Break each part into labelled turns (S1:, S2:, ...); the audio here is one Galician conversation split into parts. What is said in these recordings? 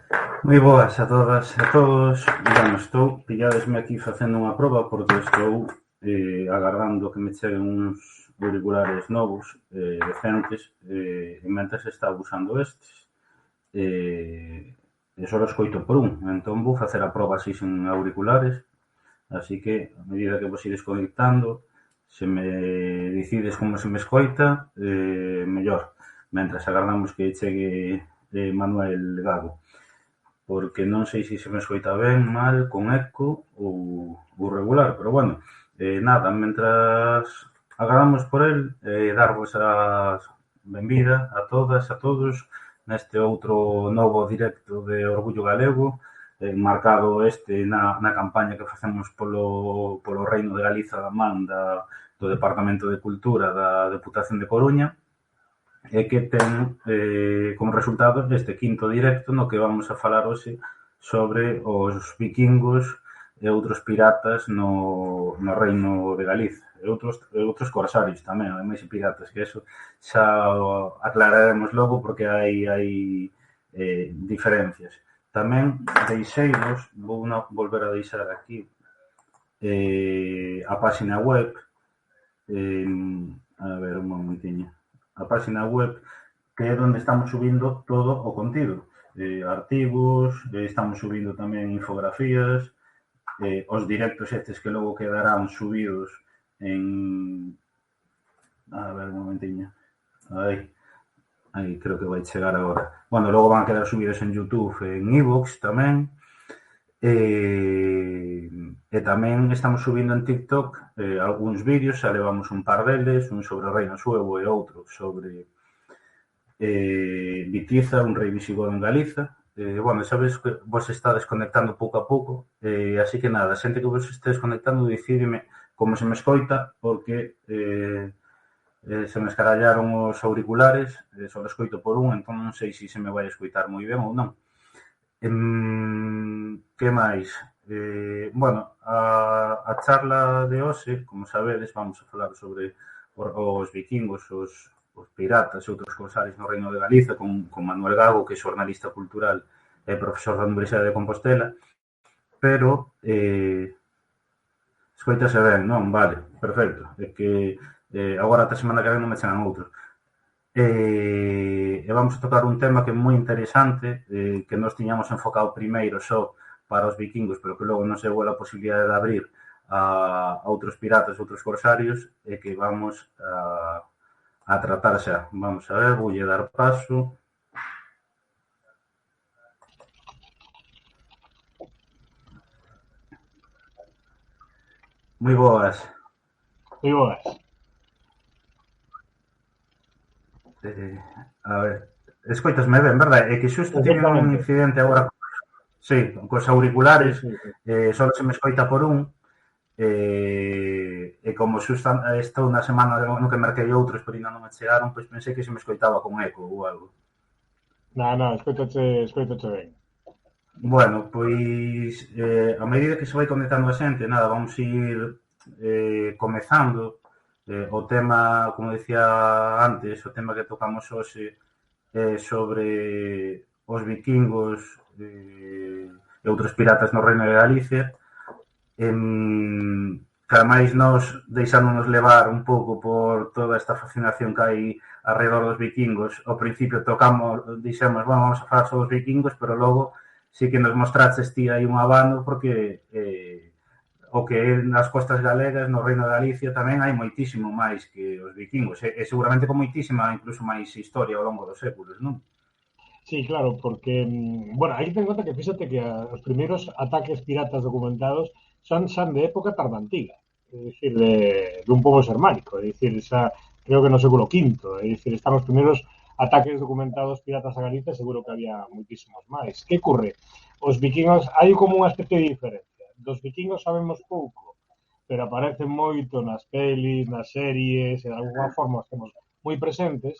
S1: Moi boas a todas e a todos. Bueno, pilladesme aquí facendo unha proba porque estou agardando que me cheguen uns auriculares novos, decentes, e mentres estaba usando estes. E só os coito por un, entón vou facer a proba así sen auriculares, así que a medida que vos ides conectando, se me decides como se me escoita, mellor. Mentras agardamos que chegue Manuel Gago, porque non sei se me escoita ben, mal, con eco ou regular, pero bueno, nada, mentras agardamos por el, darvos a benvida a todas, a todos, neste outro novo directo de Orgullo Galego, marcado na campaña que facemos polo Reino de Galiza da man do Departamento de Cultura da Deputación de Coruña, e que ten como resultado este quinto directo no que vamos a falar hoxe sobre os vikingos e outros piratas no Reino de Galiza e outros corsarios tamén, ademais de piratas, que eso xa aclararemos logo porque hai diferencias. Tamén deixeivos, vou volver a deixar aquí a páxina web, a ver un momentiño, a páxina web que é onde estamos subindo todo o contido, artigos, estamos subindo tamén infografías, os directos estes que logo quedarán subidos en... A ver, un momentiño. Aí creo que vai chegar agora. Bueno, logo van a quedar subidos en YouTube, en iVoox tamén. E tamén estamos subindo en TikTok algúns vídeos, xa levamos un par deles, un sobre o Reino Suevo e outro sobre Bitiza, un rei visigodo en Galiza. Bueno, sabes que vos está desconectando pouco a pouco, así que nada, xente que vos este desconectando, decidime como se me escoita, porque se me escarallaron os auriculares, só os escoito por un, entón non sei se me vai escoitar moi ben ou non. Que máis? Bueno, a charla de hoxe, como sabedes, vamos a falar sobre os vikingos, os piratas e outros corsarios no Reino de Galiza con Manuel Gago, que é xornalista cultural e profesor da Universidade de Compostela, pero escoitase ben, non? Vale, perfecto. É que agora ata semana que ven non me chegan outros. E vamos a tocar un tema que é moi interesante, que nós tiñamos enfocado primeiro só para os vikingos, pero que logo non se a posibilidade de abrir a outros piratas, outros corsarios, e que vamos a tratar xa. Vamos a ver, voulle dar paso. Moi boas.
S2: Moi boas.
S1: A ver, escoitasme ben, verdad? É que xusto tive un incidente agora, sí, cos auriculares, só se me escoita por un, e como xusto estou na semana no que marquei outros, pero ainda non me chegaron, pois pensei que se me escoitaba con eco ou algo.
S2: Non, escoitache ben.
S1: Bueno, pois a medida que se vai conectando a xente, nada, vamos ir comezando o tema, como decía antes, o tema que tocamos hoxe sobre os vikingos e outros piratas no Reino de Galicia. Que ademais nos deixándonos levar un pouco por toda esta fascinación que hai alrededor dos vikingos. Ao principio dixemos, bueno, vamos a falar sobre os vikingos, pero logo sí que nos mostraches ti aí un abano porque o que é nas costas galegas, no Reino de Galicia, tamén hai moitísimo máis que os vikingos, e seguramente con moitísima, incluso máis historia ao longo dos séculos, non?
S2: Sí, claro, porque, bueno, hai que ter en conta que fíxate que os primeiros ataques piratas documentados son de época tardantiga, é dicir, de un pobo xermánico, é dicir, xa creo que no século V, é dicir, están os primeiros ataques documentados piratas a Galicia, seguro que había moitísimos máis. Que ocurre? Os vikingos, hai como unha especie de diferencia. Dos vikingos sabemos pouco, pero aparecen moito nas pelis, nas series, e de alguna forma os temos moi presentes.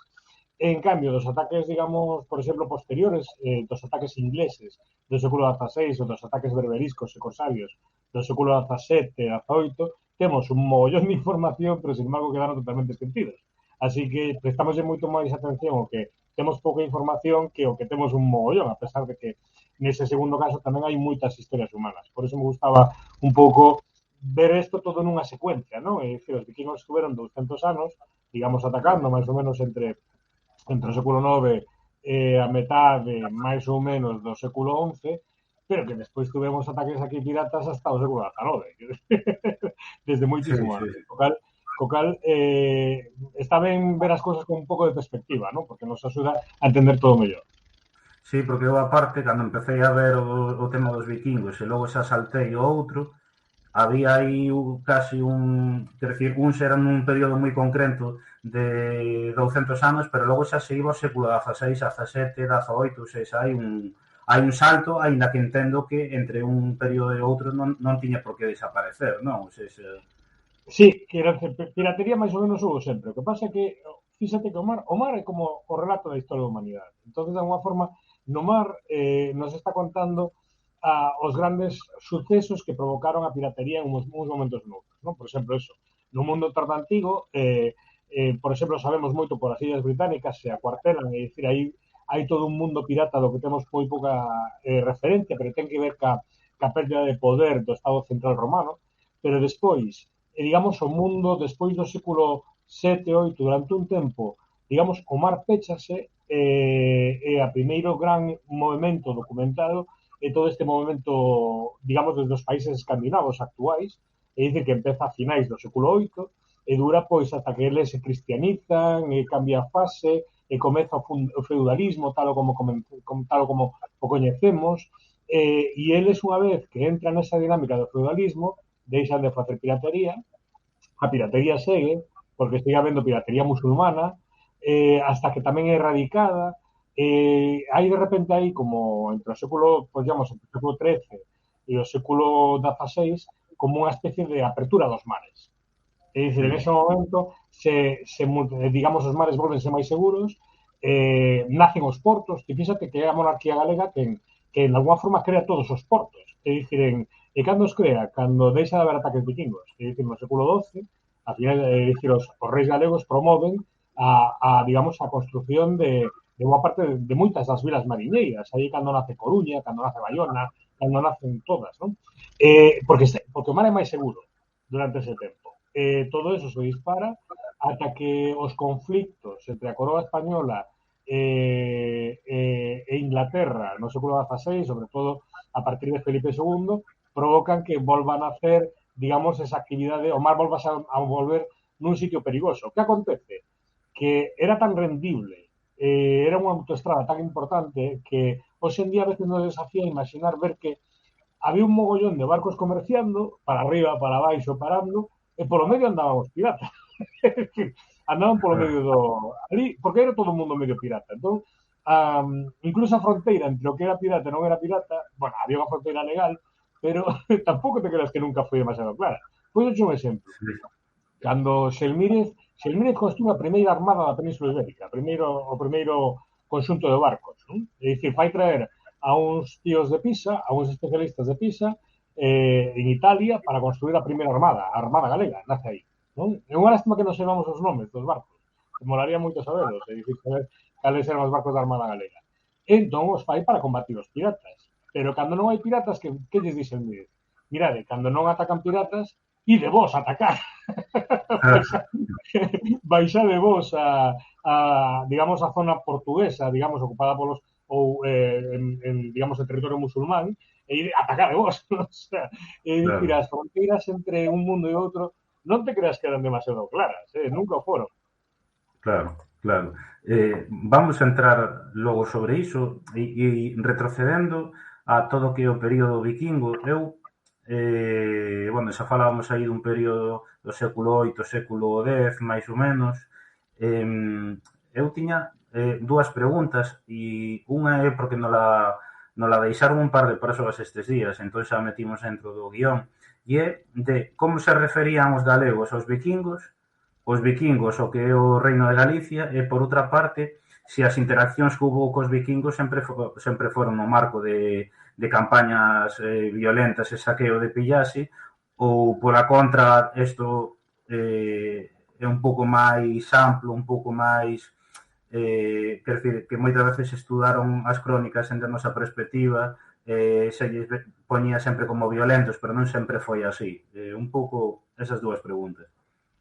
S2: En cambio, dos ataques, digamos, por exemplo, posteriores, dos ataques ingleses do século XVI ou dos ataques berberiscos e corsarios do século XVII e XVIII, temos un mogollón de información, pero sin embargo quedaron totalmente esquecidos. Así que prestamos moito máis atención ao que temos pouca información que o que temos un mogollón, a pesar de que nese segundo caso tamén hai moitas historias humanas. Por eso me gustaba un pouco ver isto todo nunha secuencia, non? É dicir, os vikingos estuveron 200 anos, digamos, atacando máis ou menos entre o século IX e a metade máis ou menos do século XI, pero que despois tuvemos ataques aquí piratas hasta o século XIX, desde
S1: Sí,
S2: moitísimo
S1: sí.
S2: antes. Co cal está ben ver as cousas con un pouco de perspectiva, ¿no? Porque nos axuda a entender todo mellor.
S1: Sí, porque eu aparte, cando empecé a ver o tema dos vikingos e logo xa saltei o outro, había aí casi un, quer decir, uns eran un período moi concreto de 200 anos, pero logo xa se iba ao século XVI, XVII, XVIII, ou seja, hai un salto, aínda que entendo que entre un período e outro non tiña por que desaparecer, non? Ou seja,
S2: Sí, piratería máis ou menos hubo sempre. O que pasa é que, fíxate que o mar é como o relato da historia da humanidade. Entón, de alguma forma, no mar nos está contando os grandes sucesos que provocaron a piratería en uns momentos noutros. Non? Por exemplo, eso. No mundo tardantigo, por exemplo, sabemos moito por as Illas Británicas, se acuartelan, é dicir, hai todo un mundo pirata do que temos moi pouca referencia, pero ten que ver ca pérdida de poder do Estado Central Romano. Pero despois, digamos, o mundo despois do século VII, VIII, durante un tempo, digamos, o mar péchase e a primeiro gran movimento documentado é todo este movimento, digamos, desde os países escandinavos actuais, é dicir, que empeza a finais do século VIII e dura, pois, ata que eles se cristianizan e cambia a fase e comeza o feudalismo tal como o coñecemos, e eles, unha vez que entran nesa dinámica do feudalismo, deixan de facer piratería, a piratería segue, porque sigue habendo piratería musulmana, hasta que tamén é erradicada, hai de repente aí como entre o século, pues, digamos, entre o século XIII e o século XVI, como unha especie de apertura dos mares. É dicir, en ese momento, digamos, os mares volvense máis seguros, nacen os portos, e fíxate que é a monarquía galega que en alguma forma crea todos os portos. É dicir, e cando os crea? Cando deixa de haber ataques vikingos. É dicir, no século XII, a final, é dicir, os reis galegos promoven digamos, a construción de boa parte de moitas das vilas mariñeiras. Aí cando nace Coruña, cando nace Bayona, cando nacen todas, non? Porque o mar é máis seguro durante ese tempo. Todo eso se dispara ata que os conflictos entre a coroa española e Inglaterra no século XVI, sobre todo a partir de Felipe II, provocan que volvan a hacer, digamos, esa actividade, o mar volva a volver nun sitio perigoso. Que acontece? Que era tan rendible, era unha autoestrada tan importante que hoxe en día a veces nos desafía imaginar ver que había un mogollón de barcos comerciando, para arriba, para baixo, parando, e polo medio andaban os piratas. É dicir, andaban polo medio do... Ali, porque era todo o mundo medio pirata. Entón, incluso a fronteira entre o que era pirata e non era pirata, bueno, había unha fronteira legal, pero tampouco te creas que nunca foi demasiado clara. Pois un exemplo.
S1: sí,
S2: Cando Xelmírez construe a primeira armada da Península Ibérica, o primeiro conxunto de barcos. Non? É dicir, fai traer a uns tíos de Pisa, a uns especialistas de Pisa, en Italia, para construir a primeira armada, a Armada Galega, nace aí. Non? É unha lástima que non sabemos os nomes dos barcos. Molaría moito saberlos, é dicir, saber cales eran os barcos da Armada Galega. Entón os fai para combatir os piratas. Pero cando non hai piratas, que lles dixen? Mirade, cando non atacan piratas, ide vos a atacar. Baixade vos digamos, a zona portuguesa, digamos, ocupada polos ou digamos, en territorio musulmán, e atacade vos. O sea, dicir, as fronteiras entre un mundo e outro non te creas que eran demasiado claras, nunca o foron.
S1: claro, claro. Vamos a entrar logo sobre iso e retrocedendo a todo o que é o período vikingo. Eu, bueno, xa falábamos aí dun período do século VIII, século X, máis ou menos. Eu tiña dúas preguntas e unha é porque nola deixaron un par de persoas estes días, entón xa metimos dentro do guión, e é de como se referían os galegos aos vikingos o que é o Reino de Galicia, e por outra parte, se as interaccións que hubo cos vikingos sempre foron no marco de campañas violentas e saqueo de pillase, ou pola contra, isto é un pouco máis amplo, un pouco máis... quer decir, que moitas veces estudaron as crónicas en termos a perspectiva se lles poñía sempre como violentos, pero non sempre foi así. Un pouco esas dúas preguntas.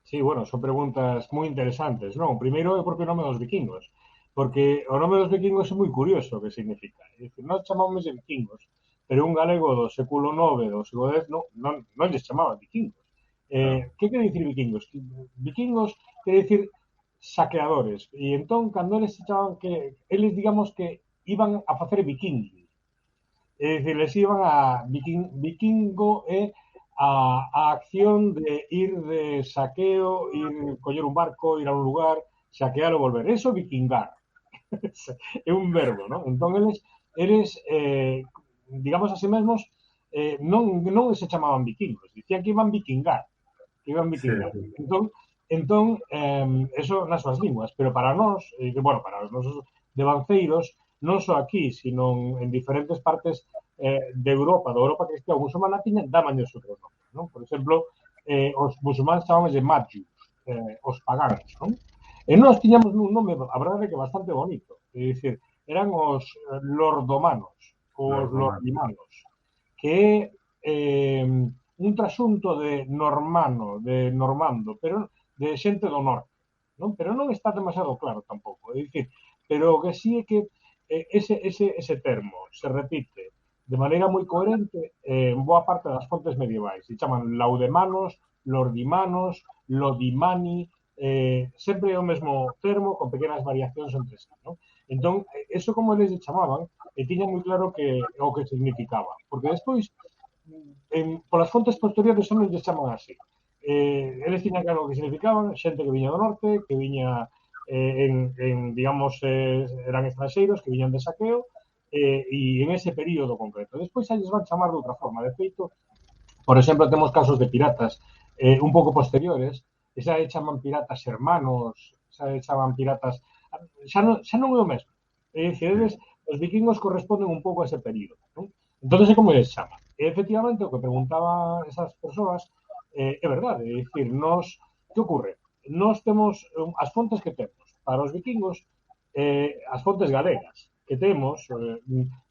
S2: Sí, bueno, son preguntas moi interesantes, non? Primeiro é porque o nome dos vikingos, porque o nome dos vikingos é moi curioso o que significa. É dicir, nós chamamos de vikingos, pero un galego do século IX, do século X, non lles chamaban vikingos.
S1: Claro.
S2: Que quere dicir vikingos? Vikingos quere dicir saqueadores. E entón, cando eles se chamaban que, eles digamos que iban a facer viking. É dicir, les iban a vikingo é a acción de ir de saqueo, ir coller un barco, ir a un lugar, saquear ou volver. Eso vikingar. É un verbo, non? Entón, eles digamos así mesmos, non se chamaban vikingos, dicían que iban vikingar, que iban
S1: Sí,
S2: vikingar.
S1: sí.
S2: Entón, eso nas súas linguas, pero para nós, bueno, para os nosos devanceiros, non só aquí, sino en diferentes partes de Europa, da Europa cristiana musulmana, tiñan damanlles outros nomes, non? Por exemplo, os musulmanes chamaban de Magius, os paganos, non? E nós tiñamos un nome, a verdade é que bastante bonito, é dicir, eran os lordomanos, ou os
S1: Los romanos.
S2: lordimanos, que é un trasunto de normano, de normando, pero de xente do norte, non? Pero non está demasiado claro tampouco, é dicir, pero o que sí é que ese termo se repite de maneira moi coherente en boa parte das fontes medievais. Se chaman laudemanos, lordimanos, lodimani, sempre é o mesmo termo con pequenas variacións entre sí, non? Entón, eso como eles chamaban, tiña moi claro que o que significaba, porque despois polas fontes posteriores non lles chaman así. Eles tiñan claro o que significaban, xente que viña do norte, que viña digamos, eran estranxeiros que viñan de saqueo, e en ese período concreto. Despois xa lles van chamar de outra forma. De feito, por exemplo, temos casos de piratas un pouco posteriores, e xa chaman piratas hermanos, xa chaman piratas... Xa non é o mesmo. É dicir, eles, os vikingos corresponden un pouco a ese período. Non? Entón, é como eles chaman. E, efectivamente, o que preguntaban esas persoas é verdade. É dicir, nos... Que ocorre? Nós temos as fontes que temos para os vikingos, as fontes galegas que temos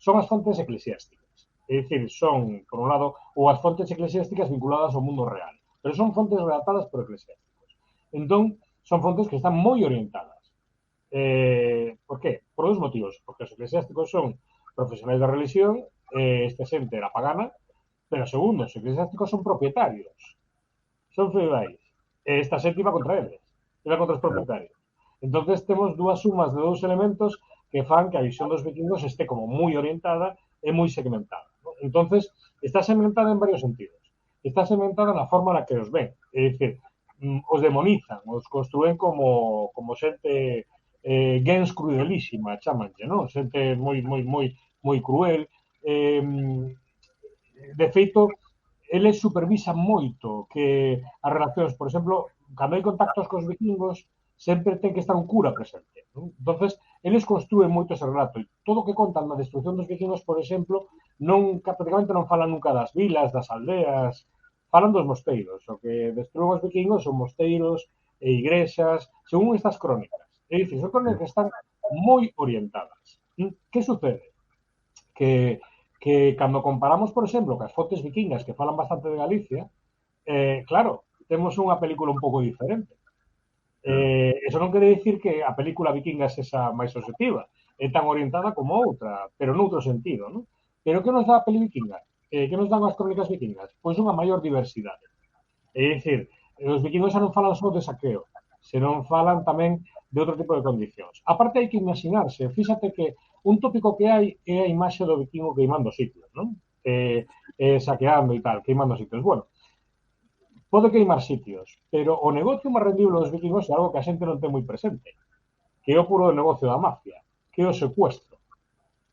S2: son as fontes eclesiásticas. É dicir, son, por un lado, ou as fontes eclesiásticas vinculadas ao mundo real, pero son fontes redactadas por eclesiásticos. Entón, son fontes que están moi orientadas. Por qué? Por dos motivos. Porque os eclesiásticos son profesionais da religión, esta xente era pagana, pero segundo, os eclesiásticos son propietarios, son feudais. Esta xente iba contra eles, iba contra os propietarios. Entonces temos dúas sumas de dous elementos que fan que a visión dos vikingos este como moi orientada e moi segmentada. ¿No? Entonces, está segmentada en varios sentidos. Está segmentada na forma na que os ven. É dicir, os demonizan, os construen como xente gens crudelísima, chamanlle, non? Xente moi cruel. De feito, eles supervisan moito que as relacións, por exemplo, cando hai contactos cos vikingos, sempre ten que estar un cura presente. ¿No? Entonces, eles construen moito ese relato. E todo o que contan na destrucción dos vikingos, por exemplo, prácticamente non falan nunca das vilas, das aldeas, falan dos mosteiros. O que destruen os vikingos son mosteiros e igrexas, según estas crónicas. É dicir, son crónicas que están moi orientadas. Que sucede? Que cando comparamos, por exemplo, cas fontes vikingas que falan bastante de Galicia, claro, temos unha película un pouco diferente. Eso non quere dicir que a película vikinga sexa máis objetiva, é tan orientada como outra, pero noutro sentido, non? Pero que nos dá a peli vikinga? Que nos dan as crónicas vikingas? Pois unha maior diversidade. É dicir, os vikingos xa non falan só de saqueo, senón falan tamén de outro tipo de condicións. A parte hai que imaginarse, fíxate que un tópico que hai é a imaxe do vikingo queimando sitios, non? Saqueando e tal, queimando sitios. Bueno, pode queimar sitios, pero o negocio máis rendible dos vikingos é algo que a xente non ten moi presente, que é o puro negocio da mafia, que é o secuestro.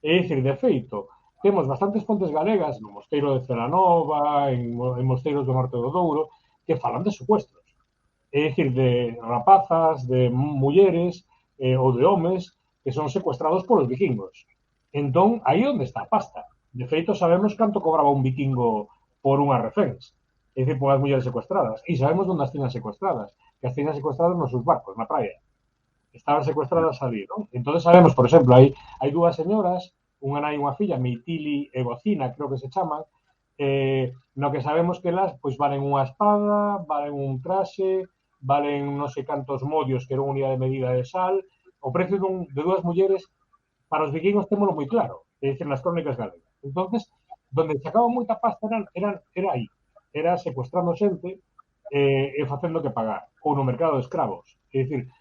S2: É dicir, de feito, temos bastantes fontes galegas, no mosteiro de Celanova, en mosteiros do norte do Douro, que falan de secuestros. É dicir, de rapazas, de mulleres ou de homes que son secuestrados polos vikingos. Entón, aí onde está a pasta. De feito, sabemos canto cobraba un vikingo por unhas reféns. É dicir, por as mulleres secuestradas. E sabemos onde as tiñan secuestradas. Que as tiñan secuestradas nos seus barcos, na praia. Estaban secuestradas ali, non? Entón sabemos, por exemplo, hai dúas señoras, unha nai e unha filla, Meitili e Bocina, creo que se chaman, no que sabemos que elas pois valen unha espada, valen un traxe, valen non sei cantos modios, que era unha unidade de medida de sal. O precio de dúas mulleres para os vikingos témolo moi claro, é dicir, nas crónicas galegas. Entonces, donde sacaban moita pasta era aí, era secuestrando xente e facendo que pagar, ou no mercado de escravos, é dicir,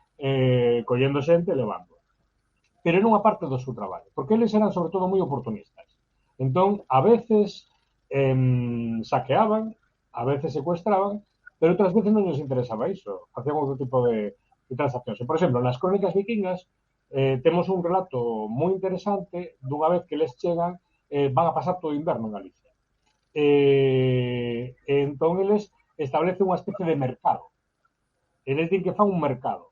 S2: collendo xente e levando. Pero era unha parte do seu traballo, porque eles eran sobre todo moi oportunistas. Entón, a veces saqueaban, a veces secuestraban, pero outras veces non les interesaba iso, facían outro tipo de transaccións. Por exemplo, nas crónicas vikingas temos un relato moi interesante dunha vez que les chegan, van a pasar todo o inverno en Galicia. Entón, eles establecen unha especie de mercado. Eles din que fan un mercado.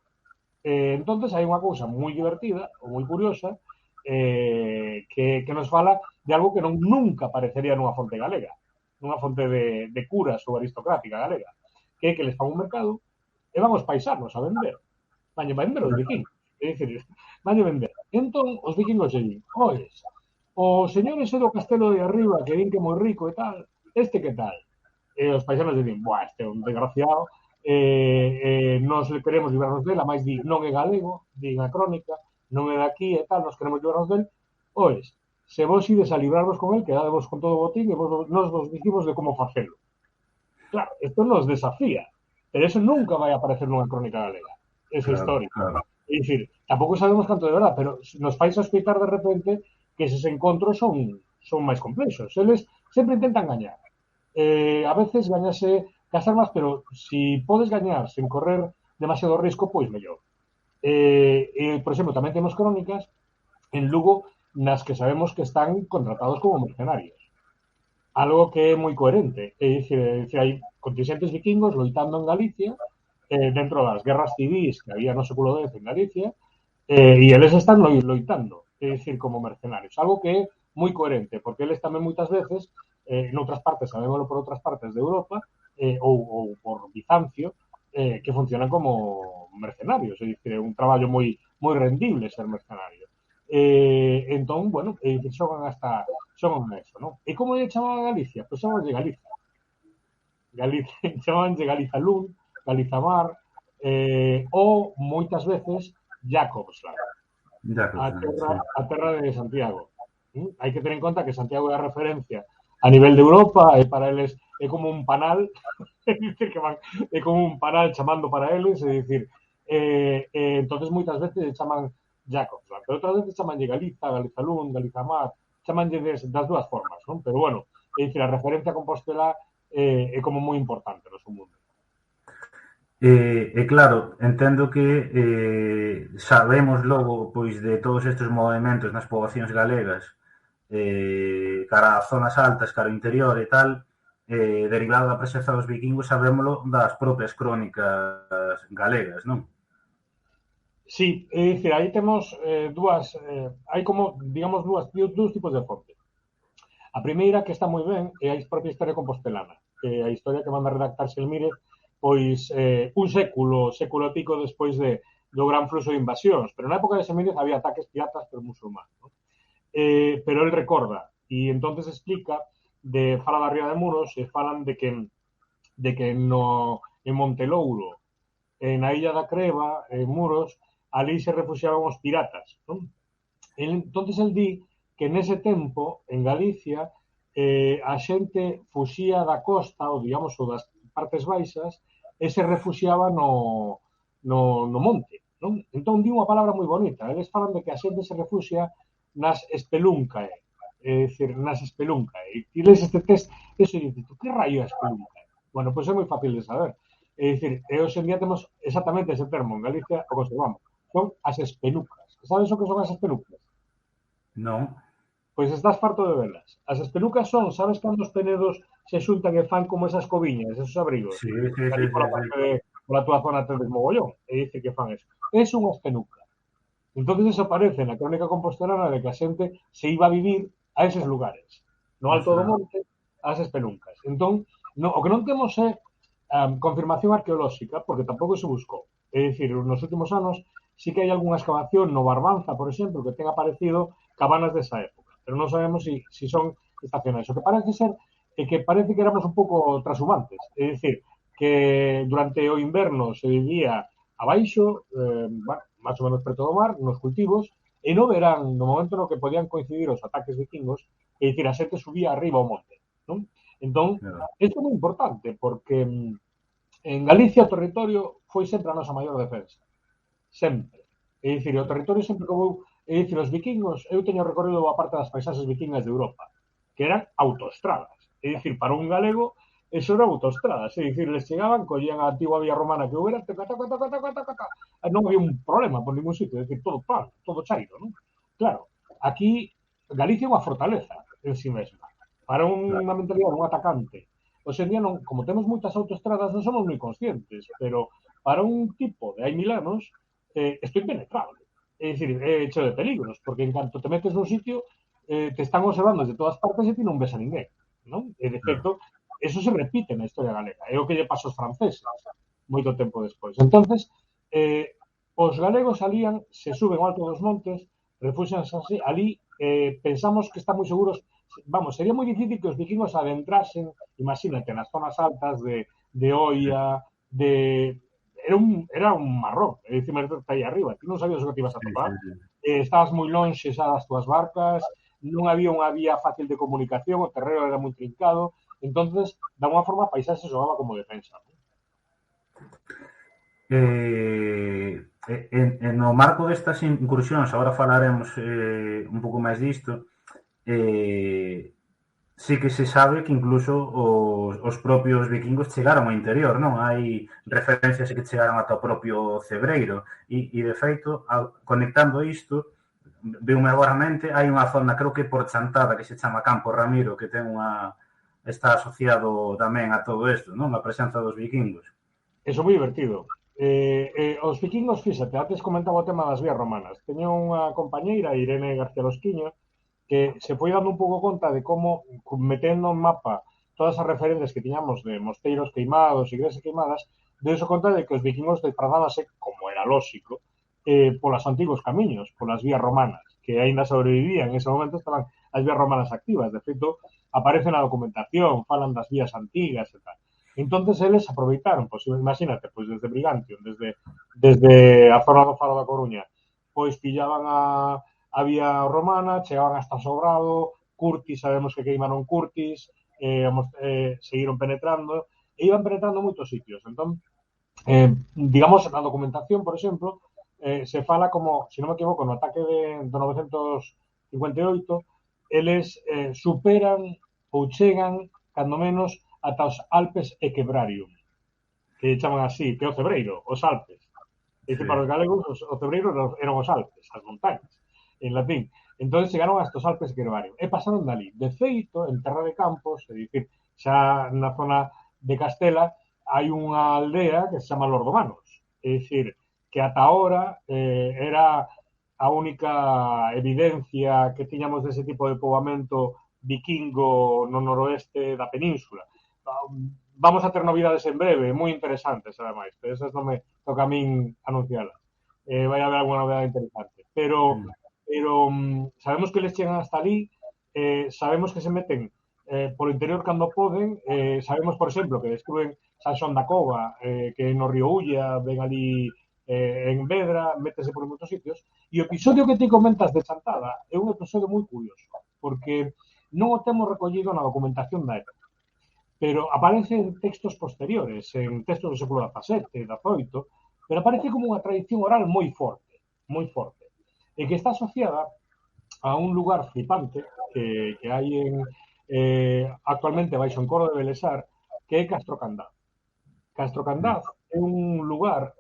S2: Entonces, hai unha cousa moi divertida ou moi curiosa que nos fala de algo que nunca aparecería nunha fonte galega, nunha fonte de curas ou aristocrática galega, que é que les fan un mercado e van os paisanos a vender. Van vender os vikingos. É dicir, van vender. Entón, os vikingos se din, oes, o señor ese do castelo de arriba que din que é moi rico e tal, este que tal? E os paisanos din, buah, este é un desgraciado, nos queremos librarnos dela, máis di, non é galego, din a crónica, non é daqui e tal, nos queremos librarnos del, oes, se vos ides a librarvos con el, quedadevos con todo o botín e nos vos dicimos de como facelo. Claro, isto nos desafía, pero eso nunca vai aparecer nunha crónica galega, esa historia. Claro. É dicir, tampouco sabemos canto de verdad, pero nos fai sospeitar de repente que eses encontros son máis complexos. Eles sempre intentan gañar. A veces gañase gastar máis, pero si podes gañar sen correr demasiado risco, pois mellor. Por exemplo, tamén temos crónicas en Lugo nas que sabemos que están contratados como mercenarios. Algo que é moi coherente. É dicir, hai contingentes vikingos loitando en Galicia dentro das guerras civis que había no século X en Galicia e eles están loitando, é dicir, como mercenarios. Algo que é moi coherente, porque eles tamén moitas veces noutras partes, sabémoslo por outras partes de Europa ou por Bizancio, que funcionan como mercenarios, é dicir, é un traballo moi rendible ser mercenario. Entón, bueno, xogan a eso, non? E como lle chamaban a Galicia? Pois chamaban de Galicia. Chamaban de Galizalún, Galizamar, ou moitas veces Jacobsland, a terra de Santiago. Hai que ter en conta que Santiago é a referencia a nivel de Europa e para eles é como un panal, é dicir que é como un panal chamando para eles, é dicir, entonces moitas veces chaman Jacobsland, pero outras veces chaman de Galiza, Galizalún, Galizamar, chaman das dúas formas, non? Pero bueno, é dicir, a referencia a Compostela é como moi importante no seu mundo.
S1: E claro, entendo que sabemos logo pois de todos estes movimentos nas poboacións galegas cara a zonas altas, cara ao interior e tal, derivado da presenza dos vikingos, sabémolo das propias crónicas galegas, non?
S2: Sí, é dicir, aí temos hai como, digamos, dous tipos de fonte. A primeira, que está moi ben, é a propia historia compostelana, que é a historia que manda redactar Selmírez pois un século e pico despois do gran fluxo de invasións, pero na época de Semíndez había ataques piratas pero musulmáns, ¿no? Pero el recorda e entonces explica fala da Ría de Muros e falan de que en Montelouro, na Illa da Creva, en Muros, ali se refugiaban os piratas, ¿no? Entonces el di que nese tempo en Galicia a xente fuxía da costa ou digamos ou das partes baixas e se refuxiaba no monte, non? Entón, di unha palabra moi bonita. Eles falan de que a xente se refuxia nas espeluncae, é dicir, nas espeluncae. E lees este texto, eso dice, que raio é espeluncae? Bueno, pois é moi fácil de saber. É dicir, hoxe en día temos exactamente ese termo, en Galicia o conservamos. Son as espelucas. Sabes o que son as espelucas?
S1: Non.
S2: Pois estás farto de velas. As espelucas son, sabes cando os penedos se xuntan e fan como esas coviñas, esos abrigos?
S1: Sí.
S2: Pola túa zona tedes mogollón, e dice que fan eso. É unha espeluca. Entonces eso aparece na crónica compostelana de que a xente se iba a vivir a eses lugares. No alto do monte, as espeluncas. Entón, o que non temos é confirmación arqueolóxica, porque tampouco se buscou. É dicir, nos últimos anos sí que hai algunha excavación no Barbanza, por exemplo, que ten aparecido cabanas desa época. pero non sabemos si son estacionais. O que parece ser é que parece que éramos un pouco transhumantes, é dicir, que durante o inverno se vivía abaixo, bueno, máis ou menos preto do mar, nos cultivos, e no verán, no momento no que podían coincidir os ataques vikingos, é dicir, a xente subía arriba ao monte, non? Entón,
S1: Claro,
S2: isto é moi importante, porque en Galicia o territorio foi sempre a nosa maior defensa. Sempre. É dicir, o territorio sempre como... É dicir, os vikingos, eu teño recorrido boa parte das paisaxes vikingas de Europa, que eran autoestradas. É dicir, para un galego, eso era autoestradas. É dicir, les chegaban, collían a antigua vía romana que houbera, non había un problema por ningún sitio. É dicir, todo pan, todo chairo, non? Claro, aquí Galicia é unha fortaleza en si mesma. Para
S1: claro.
S2: unha mentalidade, un atacante. Hoxe en día, non, como temos moitas autoestradas, non somos moi conscientes, pero para un tipo de hai 1000 anos, isto é impenetrable. É dicir, é cheo de peligros, porque en canto te metes nun sitio, te están observando de todas partes e ti non ves a ninguén, non? E, de feito, eso se repite na historia galega. É o que lle pasa aos franceses moito tempo despois. Entonces, os galegos salían, se suben ao alto dos montes, refúxanse así, ali, pensamos que están moi seguros. Vamos, sería moi difícil que os vikingos adentrasen, imagínate, nas zonas altas de Oia, de era un marrón, é dicir, está aí arriba, ti non sabías o que te ibas a
S1: Sí, sí,
S2: topar,
S1: sí.
S2: estabas moi lonxe xa das túas barcas, non había unha vía fácil de comunicación, o terreno era moi trincado, entonces, de alguma forma, a paisaxe xogaba como defensa.
S1: No marco destas incursións, agora falaremos un pouco máis disto, sí que se sabe que incluso os propios vikingos chegaron ao interior, non? Hai referencias que chegaron ata o propio Cebreiro e de feito, conectando isto, veume agora a mente, hai unha zona, creo que por Chantada, que se chama Campo Ramiro, que ten está asociado tamén a todo isto, non? A presenza dos vikingos.
S2: Eso é moi divertido. Os vikingos, fíxate, antes comentaba o tema das vías romanas. Teño unha compañeira, Irene García Losquiño, que se foi dando un pouco conta de como, metendo en mapa todas as referencias que tiñamos de mosteiros queimados, igrexas queimadas, deuse conta de que os vikingos desprazábanse, como era lógico, polos antigos camiños, polas vías romanas, que aínda sobrevivían. En ese momento estaban as vías romanas activas. De feito, aparece na documentación, falan das vías antigas e tal. Entonces eles aproveitaron, pois imagínate, pois desde Brigantium, desde a zona do Faro da Coruña, pois pillaban a vía romana, chegaban hasta Sobrado, Curtis, sabemos que queimaron Curtis, seguiron penetrando, e iban penetrando moitos sitios. Entón, digamos, na documentación, por exemplo, se fala como, se non me equivoco, no ataque do 958, eles superan ou chegan, cando menos, ata os Alpes Equebrarium, que chaman así, que é o Cebreiro, os Alpes. É dicir,
S1: Sí.
S2: para os galegos, o Cebreiro eran os Alpes, as montañas, en latín. Entón, chegaron hasta os Alpes Equebrarium. E pasaron dali. De feito, en Terra de Campos, é dicir, xa na zona de Castela, hai unha aldea que se chama Lordomanos. É dicir, que ata ahora era a única evidencia que tiñamos dese tipo de poboamento vikingo no noroeste da península. Vamos a ter novidades en breve, moi interesantes, ademais, pero esas non me toca a min anuncialas. Vai haber alguna novidade interesante. Pero sabemos que les chegan hasta ali, sabemos que se meten por interior cando poden, sabemos, por exemplo, que descubren San Xoán da Cova, que no río Ulla, ven ali en Vedra, métese por moitos sitios, e o episodio que ti comentas de Chantada é un episodio moi curioso, porque non o temos recollido na documentación da época, pero aparece en textos posteriores, en textos do século XVII, XVIII, pero aparece como unha tradición oral moi forte, e que está asociada a un lugar flipante que hai actualmente baixo en Coro de Belesar, que é Castro Candás. Castro Candás é un lugar,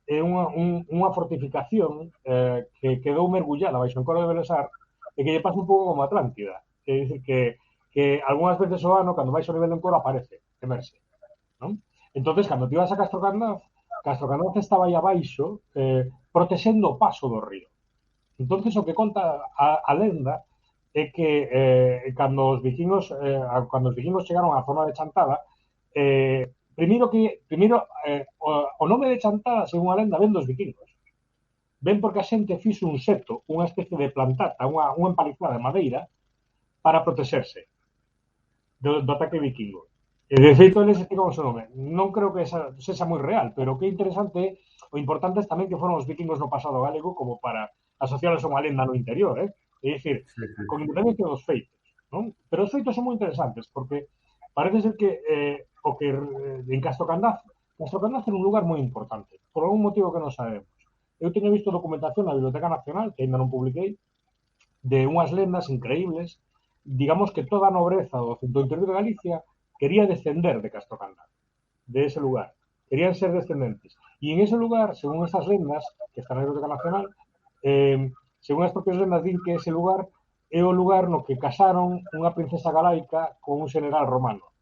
S2: é unha fortificación que quedou mergullada baixo en Coro de Belesar e que lle pasa un pouco como Atlántida. É dicir, que algunhas veces o ano, cando vais ao nivel de Encoro, aparece, emerxe. Non? Entonces, cando ti vas a Castro Candás estaba aí abaixo protexendo o paso do río. Entonces, o que conta a lenda é que cando os vikingos chegaron á zona de Chantada, primeiro o nome de Chantada, según a lenda, ven dos vikingos. ven porque a xente fixo un seto, unha especie de plantata, unha empalizada de madeira para protexerse do ataque vikingo. E de feito, eles explican o seu nome. Non creo que sexa moi real, pero o que é interesante, o importante é tamén que foron os vikingos no pasado galego como para asociarlos a unha lenda no interior, É dicir,
S1: Sí, sí.
S2: con independencia dos feitos, non? Pero os feitos son moi interesantes, porque parece ser que o que en Castro Candaz era un lugar moi importante, por algún motivo que non sabemos. Eu teño visto documentación na Biblioteca Nacional, que ainda non publiquei, de unhas lendas increíbles, digamos que toda a nobreza do interior de Galicia quería descender de Castro Candás, de ese lugar. Querían ser descendentes. Y en ese lugar, según estas lendas, que están na Biblioteca Nacional, según as propias lendas, din que ese lugar é o lugar no que casaron unha princesa galaica con un general romano.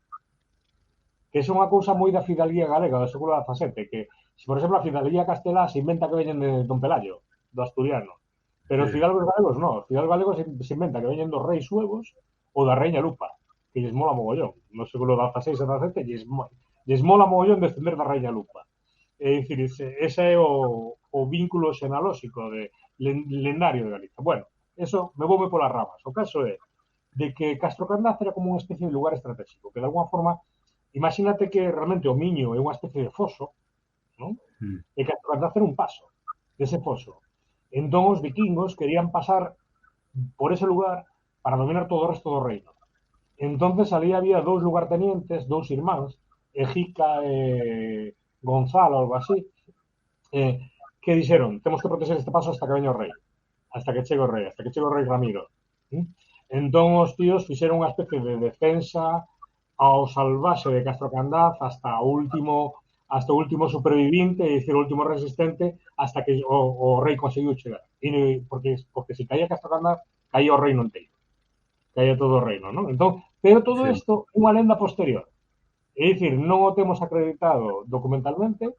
S2: Que é unha cousa moi da fidalguía galega do século XVII, que, se por exemplo, a fidalguía castelá se inventa que veñen de Don Pelayo, do asturiano, pero
S1: Sí.
S2: os fidalgos galegos non, os fidalgos galegos se inventa que veñen dos reis suevos ou da reina Lupa, que lles mola mogollón, no século XVI e XVII lles mola mogollón descender da reina Lupa. É dicir, ese é o vínculo xenalóxico de lendario de Galicia. Bueno, eso me voume polas ramas. O caso é de que Castro Candaz era como unha especie de lugar estratégico, que de alguna forma, imagínate que realmente o Miño é unha especie de foso, non?
S1: Mm.
S2: E Castro Candaz era un paso dese foso. Entón os vikingos querían pasar por ese lugar para dominar todo o resto do reino. Entonces ali había dous lugartenientes, dous irmáns, Ejica e Gonzalo, algo así, que dixeron, temos que proteger este paso hasta que veña o rei, hasta que chegue o rei, hasta que chegue o rei Ramiro. Entón os tíos fixeron unha especie de defensa ao salvaxe de Castro Candaz hasta o último supervivinte, é dicir, o último resistente, hasta que o rei conseguiu chegar. Porque se caía Castro Candaz, caía o reino inteiro. Caía todo o reino, non? Entón, pero todo
S1: Sí.
S2: isto é unha lenda posterior. É dicir, non o temos acreditado documentalmente,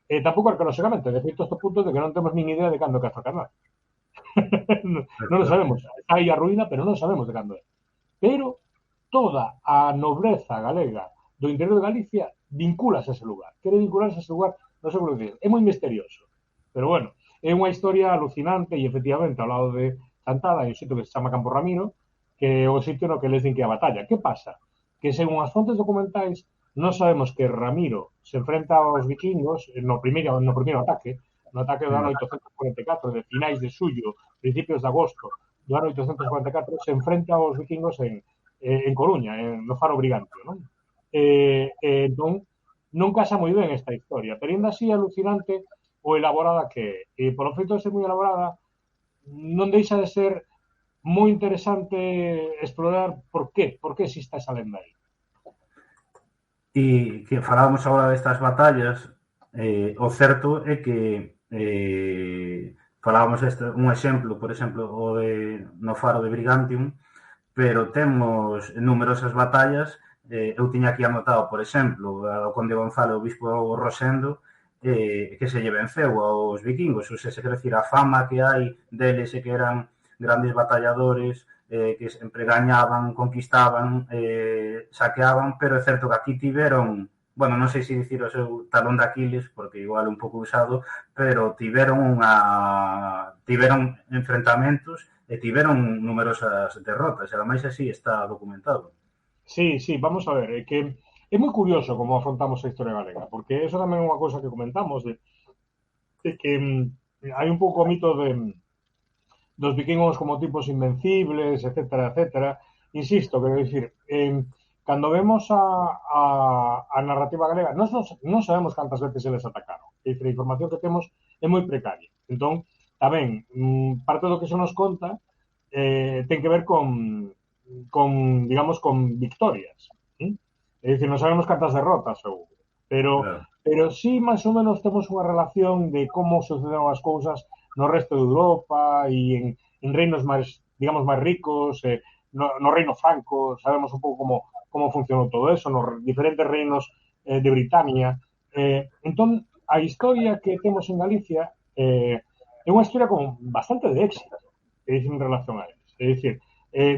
S2: e tampouco arqueolóxicamente. De feito, este punto de que non temos nin idea de cando é Castro Candaz. Non o sabemos. Está aí a ruína, pero non sabemos de cando é. Pero toda a nobreza galega do interior de Galicia vincúlase a ese lugar. Quere vincularse a ese lugar, non sei como dicir. É moi misterioso. Pero bueno, é unha historia alucinante e efectivamente ao lado de Chantada hai un sitio que se chama Campo Ramiro, que é o sitio no que les din que é a batalla. Que pasa? Que según as fontes documentais non sabemos que Ramiro se enfrenta aos vikingos no primeiro ataque, no ataque do ano 844, de finais de xullo, principios de agosto do ano 844, se enfrenta aos vikingos en Coruña, no Faro Brigantio, non? Entón, non casa moi ben esta historia, pero ainda así é alucinante o elaborada que é. E polo feito de ser moi elaborada, non deixa de ser moi interesante explorar por que existe esa lenda aí.
S1: E que falábamos agora destas batallas, o certo é que falábamos un exemplo, por exemplo, o de no Faro de Brigantium, pero temos numerosas batallas. Eu tiña aquí anotado, por exemplo, o conde Gonzalo, o bispo Rosendo, que se lle venceu aos vikingos, ou seja, quer decir, a fama que hai deles é que eran grandes batalladores, que sempre gañaban, conquistaban, saqueaban, pero é certo que aquí tiveron, bueno, non sei se dicir o seu talón de Aquiles, porque igual un pouco usado, pero tiveron enfrentamentos e tiveron numerosas derrotas, e ademais así está documentado.
S2: Sí, sí, vamos a ver, é que é moi curioso como afrontamos a historia galega, porque eso tamén é unha cousa que comentamos, de que hai un pouco o mito dos vikingos como tipos invencibles, etcétera, etcétera. Insisto, quero dicir, cando vemos a narrativa galega, non sabemos cantas veces eles atacaron. É dicir, a información que temos é moi precaria. Entón, tamén, parte do que se nos conta ten que ver digamos, con victorias. É dicir, non sabemos cantas derrotas houve, pero sí, máis ou menos, temos unha relación de como sucederon as cousas no resto de Europa e en reinos máis, digamos, máis ricos, no reino franco, sabemos un pouco como funcionou todo eso, nos diferentes reinos de Britania. Entón, a historia que temos en Galicia é unha historia con bastante de éxito, en relación a eles. É dicir,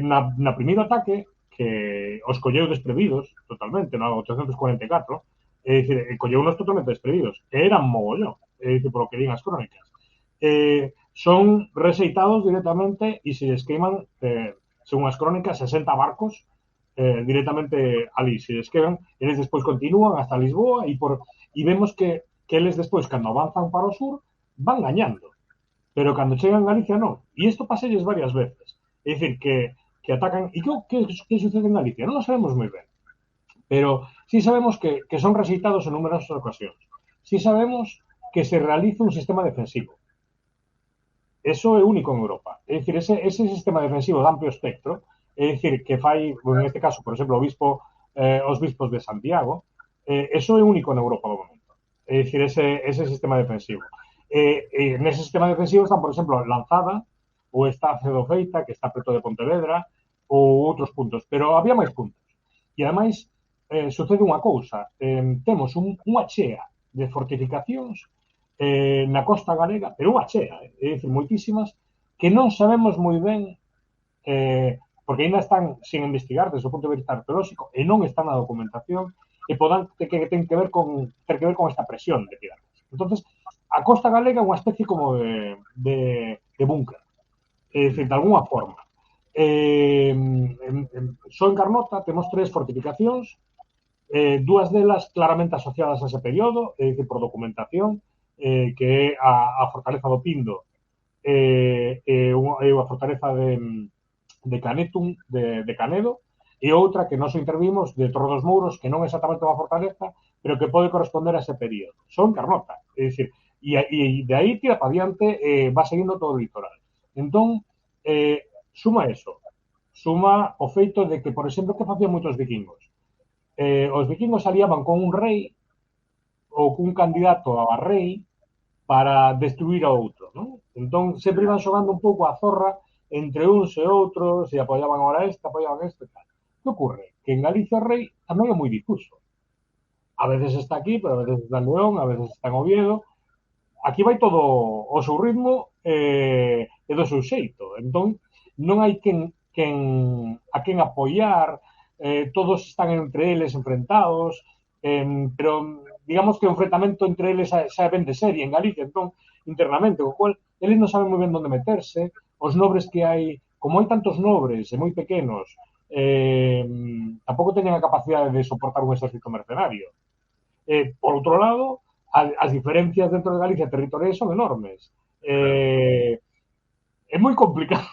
S2: na primeiro ataque, que os colleu desprevidos totalmente, no 844, é dicir, colleu-nos totalmente desprevidos, que eran mogollón, é dicir, por lo que din as crónicas. son rexeitados directamente e se les queiman, según as crónicas, 60 barcos directamente ali. Se les quedan, eles despois continúan hasta Lisboa e vemos que eles despois, cando avanzan para o sur, van gañando. Pero cando chegan a Galicia, non. E isto paselles varias veces. É dicir, que atacan... E que sucede en Galicia? Non lo sabemos moi ben. Pero sí sabemos que son rexeitados en numerosas ocasións. Sí sabemos que se realiza un sistema defensivo. Eso é único en Europa. É dicir, ese sistema defensivo de amplio espectro, é dicir, que fai, en este caso, por exemplo, os bispos de Santiago, eso é único en Europa do momento. É dicir, ese sistema defensivo. Nese sistema defensivo están, por exemplo, Lanzada, ou está Cedofeita, que está preto de Pontevedra, ou outros puntos. Pero había máis puntos. E, ademais, sucede unha cousa. Temos unha chea de fortificacións na costa galega, pero unha chea, é dicir, moitísimas, que non sabemos moi ben, porque ainda están sin investigar desde o punto de vista arqueolóxico e non están na documentación e que ten que ver con esta presión de piratas. Entonces, a costa galega é unha especie como de búnker, é dicir, de alguna forma. Só en Carnota temos 3 fortificacións, dúas delas claramente asociadas a ese período, é dicir, por documentación, que é a Fortaleza do Pindo e a Fortaleza de Canetum, de Canedo, e outra que nós intervimos de Torre dos Mouros, que non é exactamente unha fortaleza, pero que pode corresponder a ese período. Son Carnota, é dicir, e de aí tira para diante va seguindo todo o litoral. Entón, suma eso, suma o feito de que, por exemplo, que facían moitos vikingos. Os vikingos aliaban con un rei ou cun candidato a rei para destruir a outro, non? Entón, sempre iban xogando un pouco a zorra entre uns e outros, e apoiaban agora apoiaban este, tal. Que ocorre? Que en Galicia o rei tamén é moi difuso. A veces está aquí, pero a veces está en León, a veces está en Oviedo. Aquí vai todo o seu ritmo e do seu xeito. Entón, non hai a quen apoiar, todos están entre eles enfrentados, pero digamos que o enfrentamento entre eles xa ven de serie en Galicia, entón, internamente, o cual, eles non saben moi ben onde meterse, os nobres que hai, como hai tantos nobres e moi pequenos, tampouco teñen a capacidade de soportar un exército mercenario. Por outro lado, as diferencias dentro de Galicia territoriais son enormes. É moi complicado.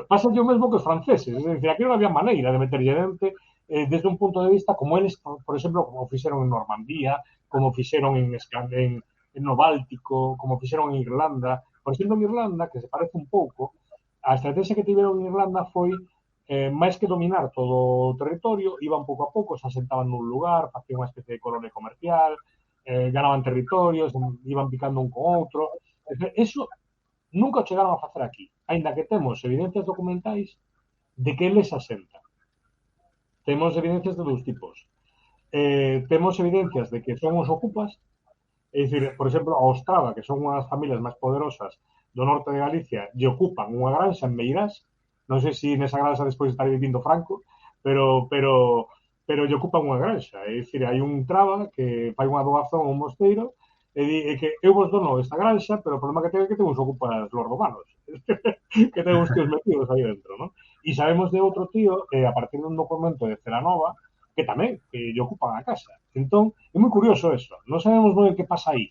S2: Pasa o mesmo que os franceses, é dicir, aquí non había maneira de meterlle dente desde un punto de vista como eles, por exemplo, como fixeron en Normandía, como fixeron en no Báltico, como fixeron en Irlanda. Por exemplo, en Irlanda, que se parece un pouco, a estrategia que tiveron en Irlanda foi máis que dominar todo o territorio, iban pouco a pouco, se asentaban nun lugar, facían unha especie de colonia comercial, ganaban territorios, iban picando un con outro. Eso nunca o chegaron a facer aquí, aínda que temos evidencias documentais de que eles asentan. Temos evidencias de dous tipos. Temos evidencias de que son os ocupas, é dicir, por exemplo, a Ostrava, que son unha das familias máis poderosas do norte de Galicia, lle ocupan unha granxa en Meirás, non sei se nesa granxa despois estará vivindo Franco, pero lle ocupan unha granxa, é dicir, hai un traba que fai unha doazón a un mosteiro e que eu vos dono esta granxa, pero o problema que ten é que ten uns ocupas lordomanos, que ten uns tíos metidos aí dentro, non? E sabemos de outro tío, a partir dun documento de Celanova, que tamén lle ocupan a casa. Entón, é moi curioso eso. Non sabemos moi que pasa aí.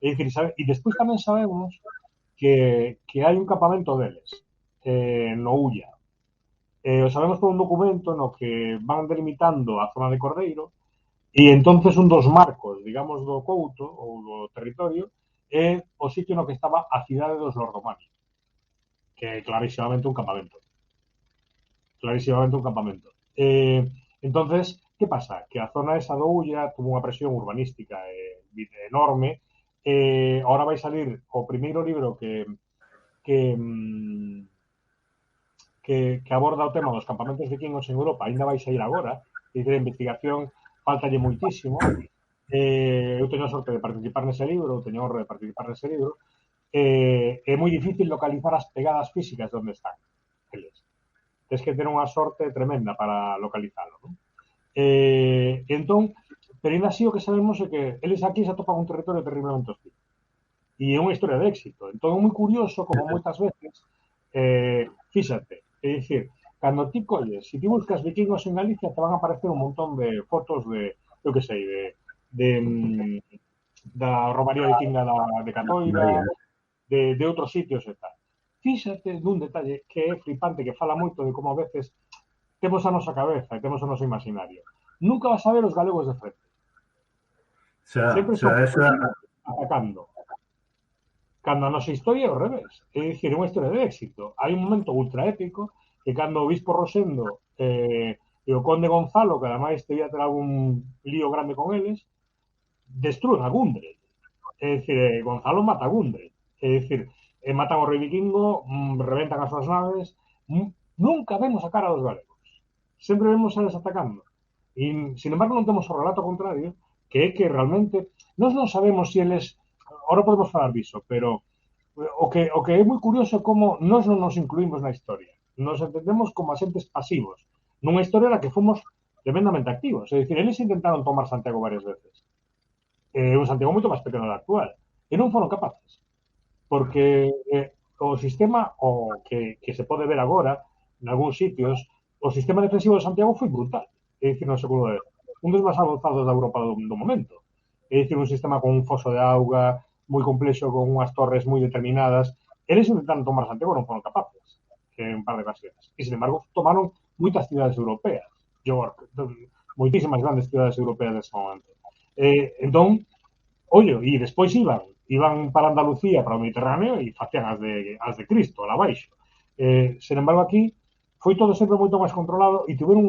S2: É dicir, e despois tamén sabemos que hai un campamento deles no Ulla. O sabemos por un documento no que van delimitando a zona de Cordeiro e entonces un dos marcos, digamos, do Couto ou do territorio é o sitio no que estaba a cidade dos Lordomanos, que é clarísimamente un campamento. Clarísimamente un campamento. Entonces, que pasa? Que a zona esa do Ulla tuvo unha presión urbanística enorme. Ahora vai salir o primeiro libro que aborda o tema dos campamentos vikingos en Europa, ainda vai sair agora, e de investigación faltalle moitísimo. Eu teño a sorte de participar nese libro, teño a honra de participar nese libro. É moi difícil localizar as pegadas físicas de onde están eles. Tens que ter unha sorte tremenda para localizalo, non? Entón, pero ainda así o que sabemos é que eles aquí se atopan un territorio terriblemente hostil. e é unha historia de éxito. Entón é moi curioso como moitas veces, fíxate, é dicir, cando ti colles, se ti buscas vikingos en Galicia, te van a aparecer un montón de fotos de, eu que sei, de da Romaría Vikinga de Catoira,
S1: María.
S2: de outros sitios e tal. Fíxate dun detalle que é flipante, que fala moito de como a veces temos a nosa cabeza e temos o noso imaginario. Nunca vas a ver os galegos de frente. Sempre
S1: O
S2: son
S1: sea, esa,
S2: atacando. Cando a nosa historia é ao revés. É dicir, é unha historia de éxito. Hai un momento ultra épico que cando o Obispo Rosendo e o Conde Gonzalo, que ademais debía ter algún lío grande con eles, destruen a Gundre. É dicir, Gonzalo mata a Gundre. É dicir, matan ao rei vikingo, reventan as súas naves. Nunca vemos a cara dos galegos. Sempre vemos a eles atacando. E, sin embargo, non temos o relato contrario, que é que realmente nós non sabemos se eles, ahora podemos falar diso, pero o que é moi curioso é como nós non nos incluímos na historia. Nos entendemos como asentes pasivos nunha historia na que fomos tremendamente activos. É dicir, eles intentaron tomar Santiago varias veces. Un Santiago moito máis pequeno do actual. E non foron capaces. Porque o sistema, que se pode ver agora, en algúns sitios, o sistema defensivo de Santiago foi brutal. É dicir, no século X. Un dos máis avanzados da Europa do momento. É dicir, un sistema con un foso de auga moi complexo, con unhas torres moi determinadas. Eles intentaron tomar Santiago, non foron capaces, que un par de ocasiones. E, sin embargo, tomaron moitas cidades europeas. York, moitísimas grandes cidades europeas nese momento. Entón, ollo, e despois iban para Andalucía, para o Mediterráneo, e facían as de Cristo, lá baixo. Sen embargo, aquí foi todo sempre moito máis controlado e tiveron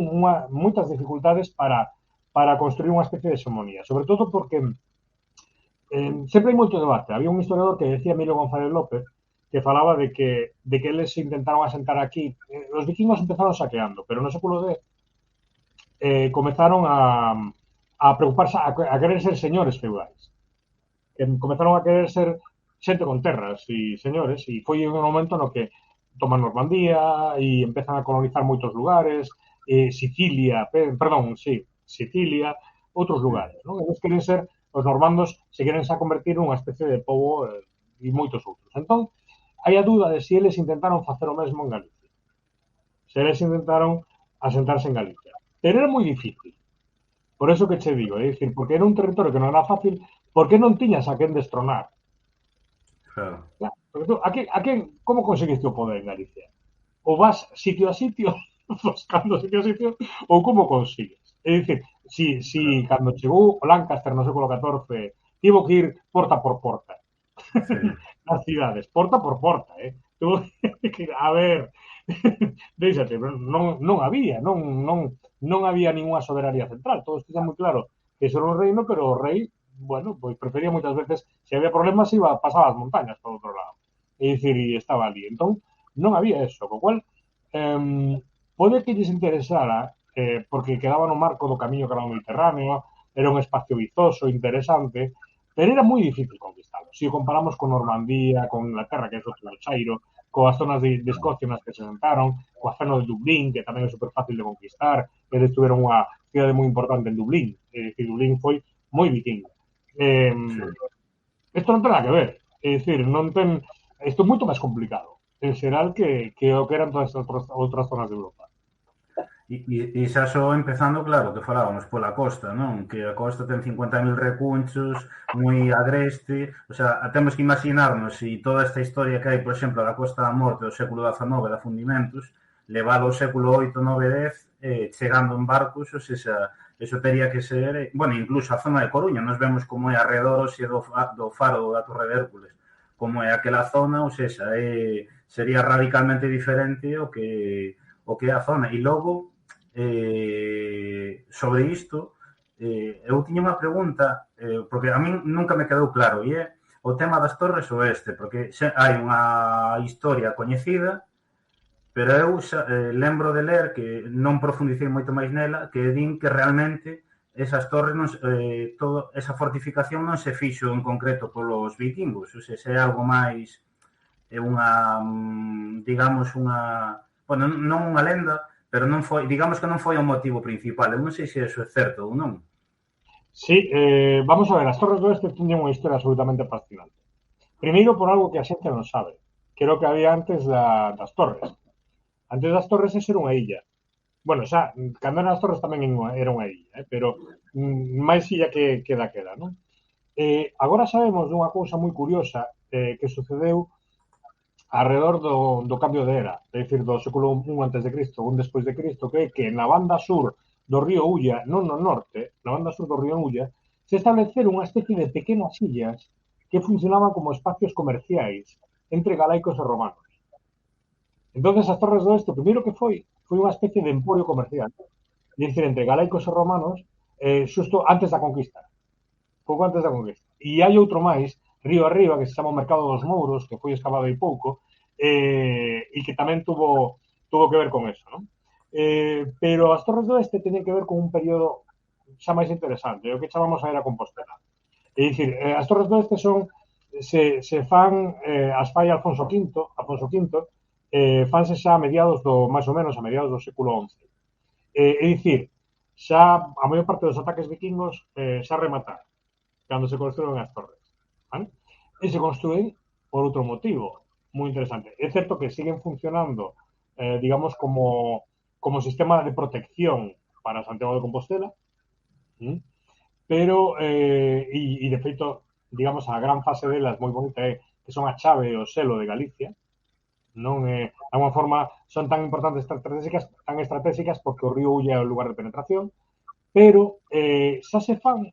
S2: moitas dificultades para construir unha especie de hegemonía. Sobre todo porque sempre hai moito debate. Había un historiador que decía, Emilio González López, que falaba de que eles intentaron asentar aquí. Os vikingos empezaron saqueando, pero no século X comenzaron a preocuparse, a querer ser señores feudais. Que comenzaron a querer ser xente con terras e señores, e foi un momento no que toman Normandía e empezan a colonizar moitos lugares, Sicilia, perdón, sí, Sicilia, outros lugares, non? Eles queren ser, os normandos se queren xa convertir nunha especie de pobo e moitos outros. Entón, hai a dúda de se eles intentaron facer o mesmo en Galicia. Se eles intentaron asentarse en Galicia. Pero era moi difícil. Por eso que che digo, é dicir, porque era un territorio que non era fácil, porque non tiñas a quen destronar.
S1: claro.
S2: Claro, porque tú, como conseguiste o poder en Galicia? Ou vas sitio a sitio, buscando sitio a sitio, ou como consigues? É dicir, si cando chegou o Lancaster no século XIV, tivo que ir porta por porta.
S1: Sí.
S2: Nas cidades, porta por porta, tuvo que ir, a ver, déxate, non había ninguna soberanía central, todos tiñan moi claro que eso era un reino, pero o rei, bueno, pois prefería moitas veces, se había problemas, pasaba as montañas por outro lado, é dicir, e estaba ali, entón non había eso, co cual pode que lles interesara, porque quedaba no marco do camiño cara ao Mediterráneo, era un espacio vizoso, interesante, pero era moi difícil conquistarlo. Se o comparamos con Normandía, con Inglaterra, que é outro Chairo, coas zonas de Escocia nas que se sentaron, coa zona de Dublín, que tamén é super fácil de conquistar, eles tuveron unha cidade moi importante en Dublín, é dicir, Dublín foi moi vikingo. Isto non ten nada que ver, é dicir, non ten, isto é moito máis complicado, en xeral, que o que eran todas as outras zonas de Europa.
S1: E xa só empezando, claro, que falábamos pola costa, non? Que a costa ten 50.000 recunchos, moi agreste, o sea, temos que imaginarnos se toda esta historia que hai, por exemplo, da Costa da Morte do século XIX, da Fundimentos, levado ao século VIII, IX, X, chegando en barcos, ou seja, eso teria que ser, bueno, incluso a zona de Coruña, nos vemos como é arredor do faro da Torre de Hércules, como é aquela zona, ou seja, sería radicalmente diferente o que é a zona. E logo, sobre isto, eu tiña unha pregunta, porque a min nunca me quedou claro, e é o tema das Torres Oeste, porque hai unha historia coñecida, pero eu lembro de ler, que non profundicei moito máis nela, que din que realmente esas torres, esa fortificación non se fixo en concreto polos vikingos, ou seja, é algo máis, unha, digamos, unha, bueno, non unha lenda, pero non foi, digamos que non foi o motivo principal. Eu non sei se eso é certo ou non.
S2: Sí, vamos a ver, as Torres do Oeste tiñen unha historia absolutamente fascinante. Primeiro por algo que a xente non sabe, que era o que había antes das torres. Antes das torres ese era unha illa. Bueno, xa, cando eran as torres tamén era unha illa, pero máis illa queda, non? Agora sabemos dunha cousa moi curiosa que sucedeu alrededor do cambio de era, é dicir, do século I antes de Cristo, un despois de Cristo, que é que na banda sur do río Ulla, non no norte, na banda sur do río Ulla, se estableceron unha especie de pequenas illas que funcionaban como espacios comerciais entre galaicos e romanos. Entonces as Torres do Oeste, o primeiro que foi unha especie de emporio comercial, é dicir, entre galaicos e romanos, xusto antes da conquista, pouco antes da conquista. E hai outro máis, río arriba, que se chama o Mercado dos Mouros, que foi excavado hai pouco, e que tamén tuvo que ver con eso, non? Pero as Torres do Oeste teñen que ver con un período xa máis interesante, o que chamamos a Era Compostela. É dicir, as Torres do Oeste se fan, as fai Alfonso V, fanse xa a mediados máis ou menos, a mediados do século XI. É dicir, xa a maior parte dos ataques vikingos xa remataron cando se construen as torres. ¿Vale? E se construen por outro motivo moi interesante. É certo que siguen funcionando, digamos, como sistema de protección para Santiago de Compostela, pero, de feito, digamos, a gran fase delas moi bonita é que son a chave e o selo de Galicia, non é, de alguma forma, son tan importantes, tan estratégicas porque o río Ulla é o lugar de penetración, pero xa se fan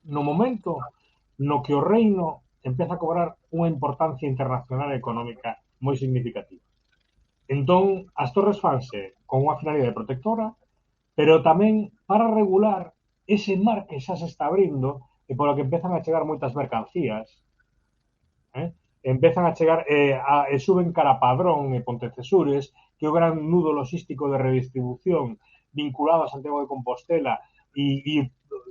S2: no momento no que o reino empeza a cobrar unha importancia internacional e económica moi significativa. Entón, as torres fanse con unha finalidade protectora, pero tamén para regular ese mar que xa se está abrindo e polo que empezan a chegar moitas mercancías, empezan a chegar e suben cara a Padrón e Pontecesures, que é o gran nudo logístico de redistribución vinculado a Santiago de Compostela e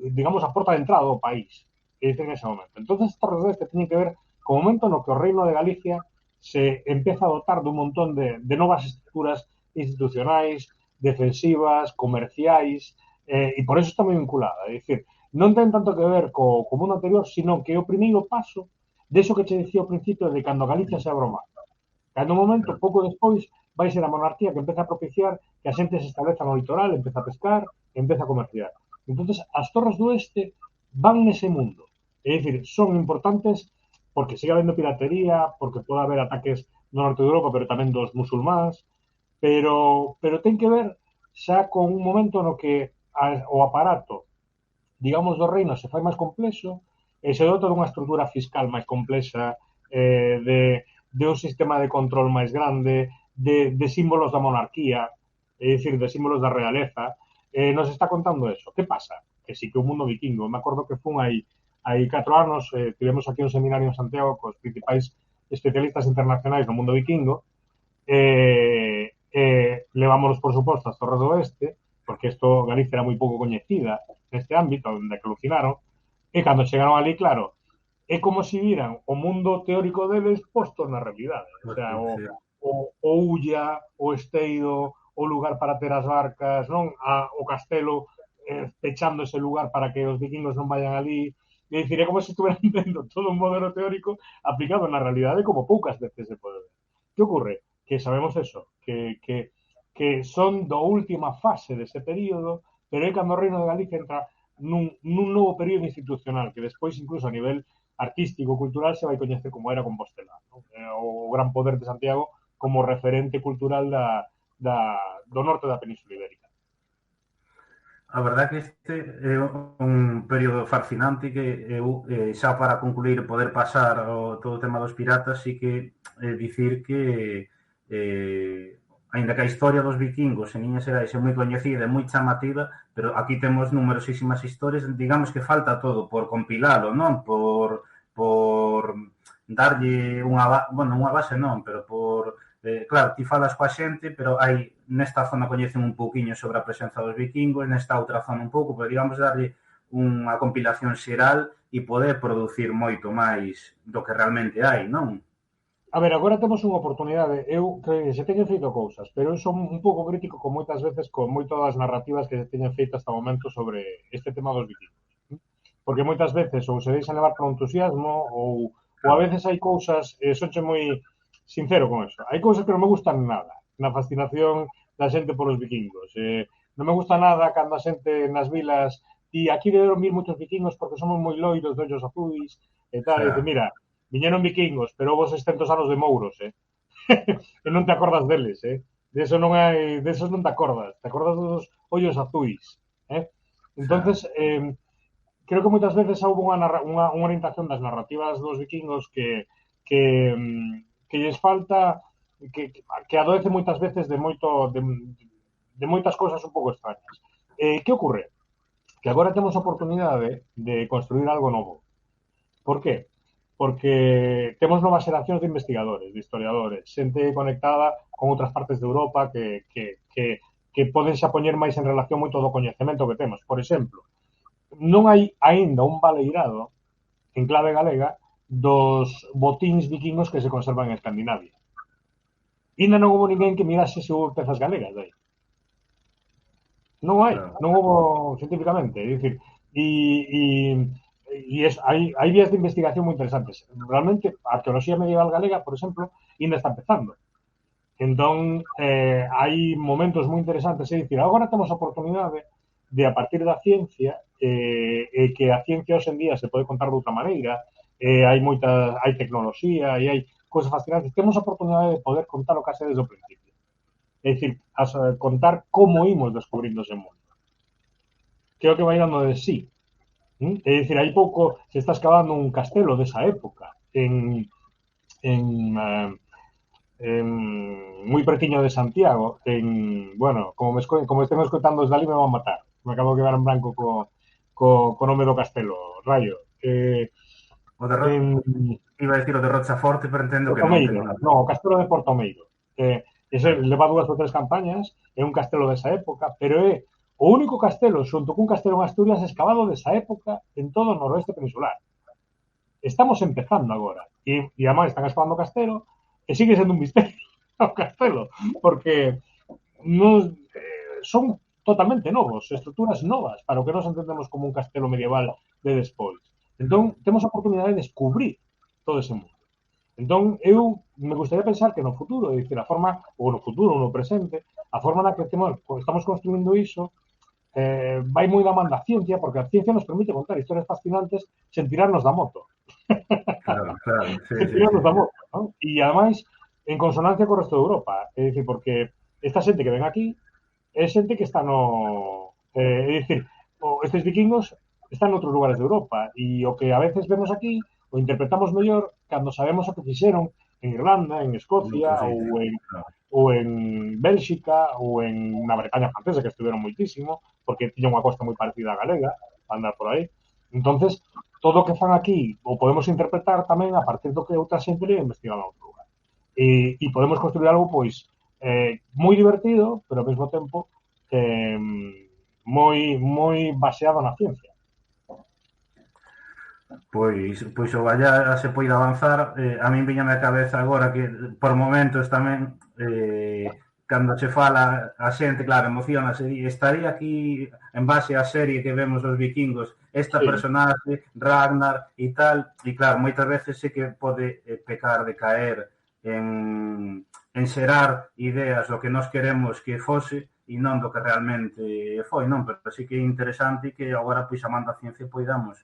S2: digamos, a porta de entrada do país, que dicen en ese momento. Entonces, estas Torres do Oeste teñen que ver co momento no que o Reino de Galicia se empeza a dotar dun montón de novas estructuras institucionais, defensivas, comerciais, e por eso está moi vinculada. É dicir, non ten tanto que ver co mundo anterior, sino que o primeiro paso deso que che dicía ao principio de cando Galicia se abra o mar. Cando un momento, pouco despois, vai ser a monarquía que empeza a propiciar que a xente se estableza no litoral, empeza a pescar, empeza a comerciar. Entonces, as Torres do Oeste van nese mundo. É dicir, son importantes porque sigue habendo piratería, porque pode haber ataques no norte de Europa, pero tamén dos musulmáns, pero ten que ver xa con un momento no que o aparato, digamos, do reino se fai máis complexo e se dota dunha estrutura fiscal máis complexa, de un sistema de control máis grande, de símbolos da monarquía, é dicir, de símbolos da realeza, nos está contando eso. Que pasa? Que sí que o mundo vikingo, me acordo que fun hai 4 anos, tivemos aquí un seminario en Santiago cos principais especialistas internacionais do mundo vikingo, levámonos, por suposto, as Torres do Oeste, porque isto Galicia era moi pouco coñecida neste ámbito, onde que alucinaron, e cando chegaron ali, claro, é como se viran o mundo teórico deles posto na realidade. O sea, o Ulla, o Esteiro, o lugar para ter as barcas, non? O castelo pechando ese lugar para que os vikingos non vayan ali. É dicir, é como se estuveran vendo todo un modelo teórico aplicado na realidade como poucas veces se pode ver. Que ocorre? Que sabemos eso, que son da última fase dese período, pero é cando o Reino de Galicia entra nun novo período institucional que despois, incluso a nivel artístico, cultural, se vai coñecer como Era Compostela, non? O gran poder de Santiago como referente cultural do norte da Península Ibérica.
S1: A verdade que este é un período fascinante que eu, xa para concluir poder pasar todo o tema dos piratas, sí que dicir que aínda que a historia dos vikingos en Minas Xerais é moi coñecida e moi chamativa, pero aquí temos numerosísimas historias, digamos que falta todo por compilalo, non? Por darlle unha base non, pero por claro, ti falas coa xente, pero hai nesta zona coñecen un pouquiño sobre a presenza dos vikingos, nesta outra zona un pouco, pero digamos darlle unha compilación xeral e poder producir moito máis do que realmente hai, non?
S2: A ver, agora temos unha oportunidade. Eu que se teñen feito cousas, pero eu son un pouco crítico con moitas veces con moitas das narrativas que se teñen feito hasta o momento sobre este tema dos vikingos. Porque moitas veces ou se deixan levar por entusiasmo ou a veces hai cousas, sonche moi sincero con eso, hai cousas que non me gustan nada na fascinación da xente polos vikingos. Non me gusta nada cando a xente nas vilas e aquí deberon vir moitos vikingos porque somos moi loiros, de ollos azuis e tal, e dice, mira, viñeron vikingos, pero houve 600 anos de mouros, e non te acordas deles, de eso non hai, de esos non te acordas dos ollos azuis, entonces, creo que moitas veces houve unha orientación das narrativas dos vikingos que lles falta, que adoece moitas veces de moitas cousas un pouco extrañas. Que ocorre? Que agora temos a oportunidade de construir algo novo. Por qué? Porque temos novas xeracións de investigadores, de historiadores, xente conectada con outras partes de Europa que podense a poñer máis en relación moito do coñecemento que temos. Por exemplo, non hai aínda un baleirado en clave galega dos botíns vikingos que se conservan en Escandinavia. Ainda non houve ninguén que mirase se houve pezas galegas aí. Non hai, non houve científicamente, é dicir, hai vías de investigación moi interesantes. Realmente, a arqueoloxía medieval galega, por exemplo, ainda está empezando. Entón, hai momentos moi interesantes, é dicir, agora temos a oportunidade de, a partir da ciencia, que a ciencia hoxe en día se pode contar de outra maneira, hai tecnoloxía e hai cousas fascinantes, temos a oportunidade de poder contar o case desde o principio. É dicir, contar como imos descubrindo ese mundo. Creo que vai dando de sí. É dicir, hai pouco se está escavando un castelo desa época moi pretiño de Santiago, bueno, como estemos escutando desde ali me van a matar. Me acabo de quedar en branco co nome do castelo, rayo.
S1: Iba a decir o de Rochaforte, pero entendo que non ten nada.
S2: No, o castelo de Portomeiro. Ese leva 2 ou 3 campañas, é un castelo desa época, pero é o único castelo xunto cun castelo en Asturias escavado desa época en todo o noroeste peninsular. Estamos empezando agora. E además están escavando o castelo e sigue sendo un misterio o castelo, porque son totalmente novos, estruturas novas para o que nos entendemos como un castelo medieval de despois. Entón, temos a oportunidade de descubrir todo ese mundo. Entón, eu me gustaría pensar que no futuro, é dicir, a forma, ou no futuro, ou no presente, a forma na que estamos construindo iso vai moi da man da ciencia, porque a ciencia nos permite contar historias fascinantes sen tirarnos da moto.
S1: Claro, sí,
S2: sen tirarnos da moto, non? E, ademais, en consonancia co resto de Europa. É dicir, porque esta xente que ven aquí é xente que está é dicir, estes vikingos están en outros lugares de Europa e o que a veces vemos aquí o interpretamos mellor cando sabemos o que fixeron en Irlanda, en Escocia ou en Bélxica ou na Bretaña francesa, que estuveron moitísimo, porque tiña unha costa moi parecida a galega, a andar por aí. Entonces, todo o que fan aquí o podemos interpretar tamén a partir do que outra xente le investigado en outro lugar. E podemos construir algo, pois, moi divertido, pero ao mesmo tempo moi baseado na ciencia.
S1: Pois o Valla se poida avanzar. A min viñame a cabeza agora que por momentos tamén cando se fala a xente, claro, emocionase, estaría aquí en base á serie que vemos dos vikingos, esta personaxe, Ragnar e tal, e claro, moitas veces sí que pode pecar de caer en xerar ideas do que nós queremos que fose e non do que realmente foi, non? Pero sí que é interesante que agora, pois, a man da ciencia poidamos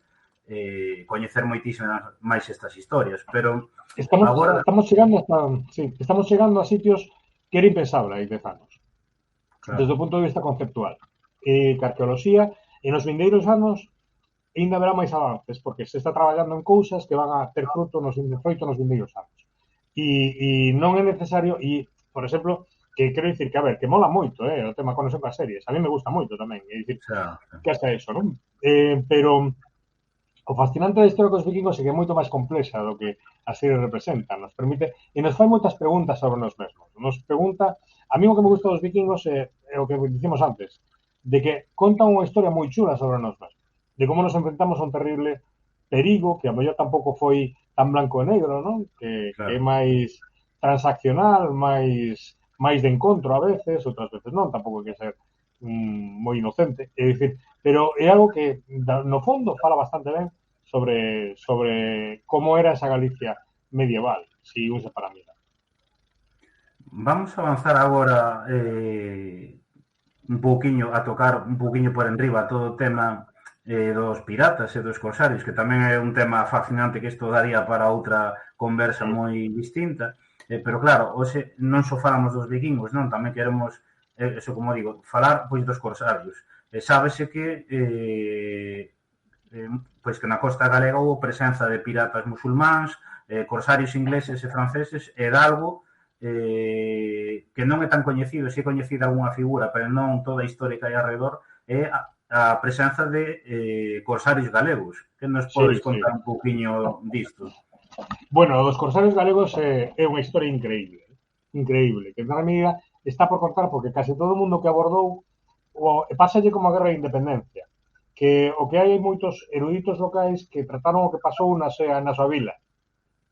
S1: coñecer moitísimas máis estas historias, pero
S2: estamos chegando a sitios que era impensable hai 10 anos, desde o punto de vista conceptual, que a arqueoloxía e nos vindeiros anos ainda haberá máis avances, porque se está traballando en cousas que van a ter fruto nos vindeiros anos, e non é necesario, e, por exemplo, que quero dicir que, a ver, que mola moito o tema conexión coas series, a mí me gusta moito tamén, é dicir, que hasta eso, non? Pero o fascinante da historia cos vikingos é que é moito máis complexa do que a serie representa. Nos permite, e nos fai moitas preguntas sobre nós mesmos. Nos pregunta, a mí o que me gusta dos vikingos é o que dicimos antes, de que contan unha historia moi chula sobre nós mesmos, de como nos enfrentamos a un terrible perigo, que a mellor tampouco foi tan blanco e negro, non? Que é máis transaccional, máis de encontro a veces, outras veces non, tampouco hai que ser moi inocente, é dicir, pero é algo que no fondo fala bastante ben sobre como era esa Galicia medieval, si un se para mirar.
S1: Vamos a avanzar agora un pouquiño, a tocar un pouquiño por enriba todo o tema dos piratas e dos corsarios, que tamén é un tema fascinante que isto daría para outra conversa moi distinta. Pero claro, hoxe non só falamos dos vikingos, non? Tamén queremos, eso como digo, falar pois dos corsarios. Sábese que pois que na costa galega houve presenza de piratas musulmáns, corsarios ingleses e franceses, e de algo que non é tan coñecido, se é coñecida algunha figura, pero non toda a historia que hai alrededor, é a presenza de corsarios galegos. Que nos podes contar un pouquiño disto?
S2: Bueno, dos corsarios galegos é unha historia increíble, increíble, que na medida está por contar porque case todo o mundo que abordou pásalle como a Guerra de Independencia, que o que hai moitos eruditos locais que trataron o que pasou na súa vila,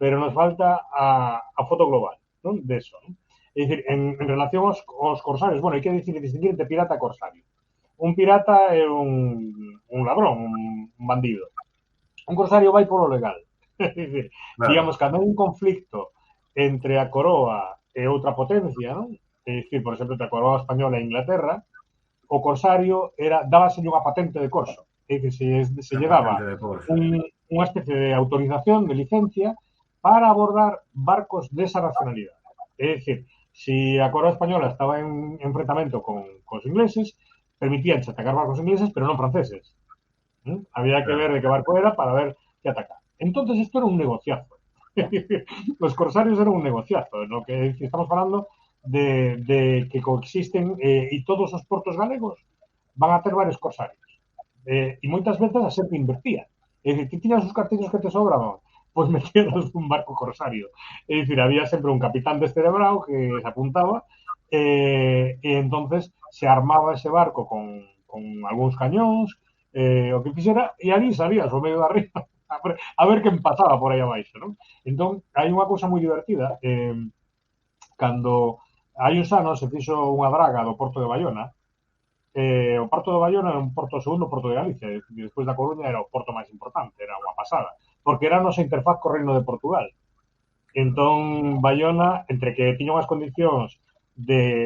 S2: pero nos falta a foto global, non? De eso, non? É dicir, en relación aos corsarios, bueno, hai que distinguir entre pirata e corsario. Un pirata é un ladrón, un bandido. Un corsario vai polo legal. É dicir,
S1: Claro.
S2: digamos, cando hai un conflicto entre a coroa e outra potencia, non? É dicir, por exemplo, entre a coroa española e Inglaterra, o corsario dábase unha patente de corso. É dicir, se lle daba unha especie de autorización, de licencia, para abordar barcos desa nacionalidade. É dicir, se a coroa española estaba en enfrentamento cos ingleses, permitíanse atacar barcos ingleses, pero non franceses. Había que ver de que barco era para ver que atacar. Entonces esto era un negociazo. Los corsarios eran un negociazo, ¿no? Que estamos hablando de que coexisten y todos os portos galegos van a ter varios corsarios. E moitas veces a xente invertía. É dicir, ti tiñas os cartillos que te sobraban, pois metíanos un barco corsario. É dicir, había sempre un capitán descerebrado que se apuntaba e entonces se armaba ese barco con algúns cañóns, o que fixera, e ali salías ao medio da ría a ver quen pasaba por aí abaixo, non? Entón, hai unha cousa moi divertida, cando hai uns anos se fixo unha draga do Porto de Baiona, o Porto de Baiona era un porto, segundo porto de Galicia, e despois da Coruña era o porto máis importante, era unha pasada, porque era a nosa interfaz co Reino de Portugal. Entón, Baiona, entre que tiña unhas condicións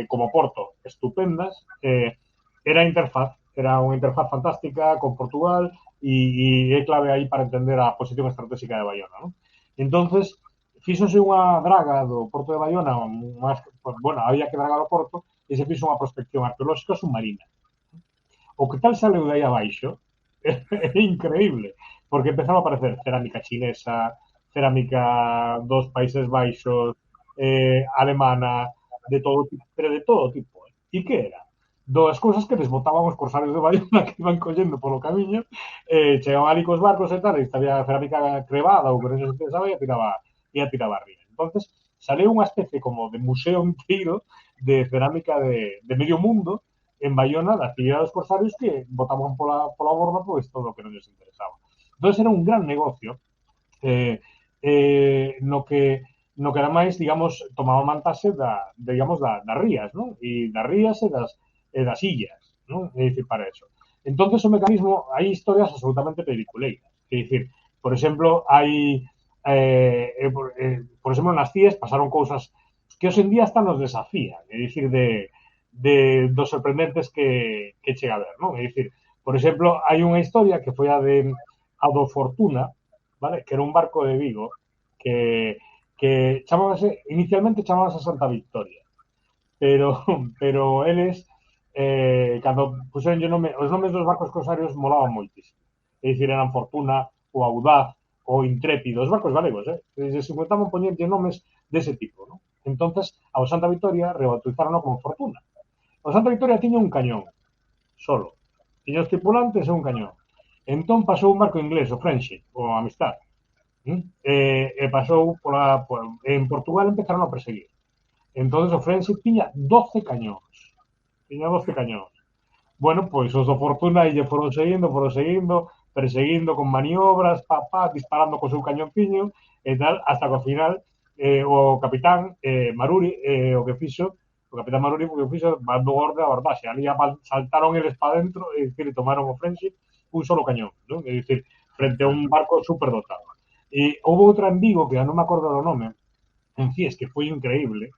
S2: como porto estupendas, era unha interfaz fantástica con Portugal e é clave aí para entender a posición estratégica de Baiona, non? Entonces, fíxose unha draga do Porto de Baiona, bueno, había que dragar o porto, e se fixo unha prospección arqueolóxica submarina. O que tal saleu de aí abaixo é increíble, porque empezaron a aparecer cerámica chinesa, cerámica dos Países Baixos, alemana, de todo tipo, pero de todo tipo. E que era? Das cousas que les botaban os corsarios de Baiona que iban collendo polo camiño, chegaban ali cos barcos e tal, e había cerámica crevada ou que non se pensaba e a tiraba arriba. Entonces, saleu unha especie como de museo inteiro de cerámica de medio mundo en Baiona da actividade dos corsarios que botaban pola borda pois todo o que non les interesaba. Entón, era un gran negocio no que ademais, digamos, tomaba mantaxe das rías, non? E das rías e das illas, non? É dicir, para eso. Entonces, o mecanismo, hai historias absolutamente peliculeiras. É dicir, por exemplo, hai por exemplo, nas CIES pasaron cousas que hoxe en día hasta nos desafían, é dicir, dos sorprendentes que chega a ver, non? É dicir, por exemplo, hai unha historia que foi a do Fortuna, vale? Que era un barco de Vigo que inicialmente chamábase Santa Victoria, pero eles cando puxeron os nomes dos barcos corsarios molaban moitísimo. É dicir, eran Fortuna, o Audaz, o Intrépido, os barcos galegos, se inventaban poñente nomes dese tipo, non? Entonces, ao Santa Victoria rebautizaron como Fortuna. O Santa Victoria tiña un cañón, solo. Tiña os tripulantes e un cañón. Entón pasou un barco inglés, o Friendship, o Amistad. E pasou en Portugal empezaron a perseguir. Entonces o Friendship tiña 12 cañóns. Bueno, pois os do Fortuna lle foron seguindo, perseguindo con maniobras, disparando co seu cañonciño e tal, hasta que ao final o capitán Maruri o capitán Maruri mandou orde a abordaxe. Ali saltaron eles para dentro e tomaron o Friendship un solo cañón, non? É dicir, frente a un barco superdotado. E houve outra en Vigo, que non me acordo do nome, en Cies, que foi increíble,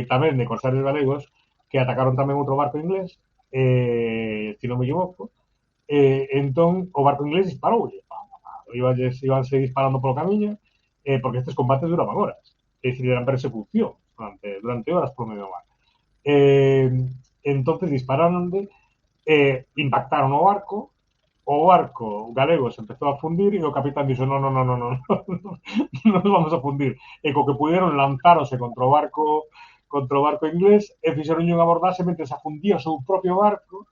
S2: tamén de corsarios galegos, que atacaron tamén outro barco inglés, se non me equivoco, entón o barco inglés disparoulle, ibanse disparando polo camiño, porque estes combates duraban horas, é dicir, eran persecución durante horas por medio do mar. Entonces dispararon impactaron o barco galego se empezou a fundir e o capitán dixo non nos vamos a fundir. E co que puderon lanzáronse contra o barco inglés e fixeron unha abordaxe mentre se afundía o seu propio barco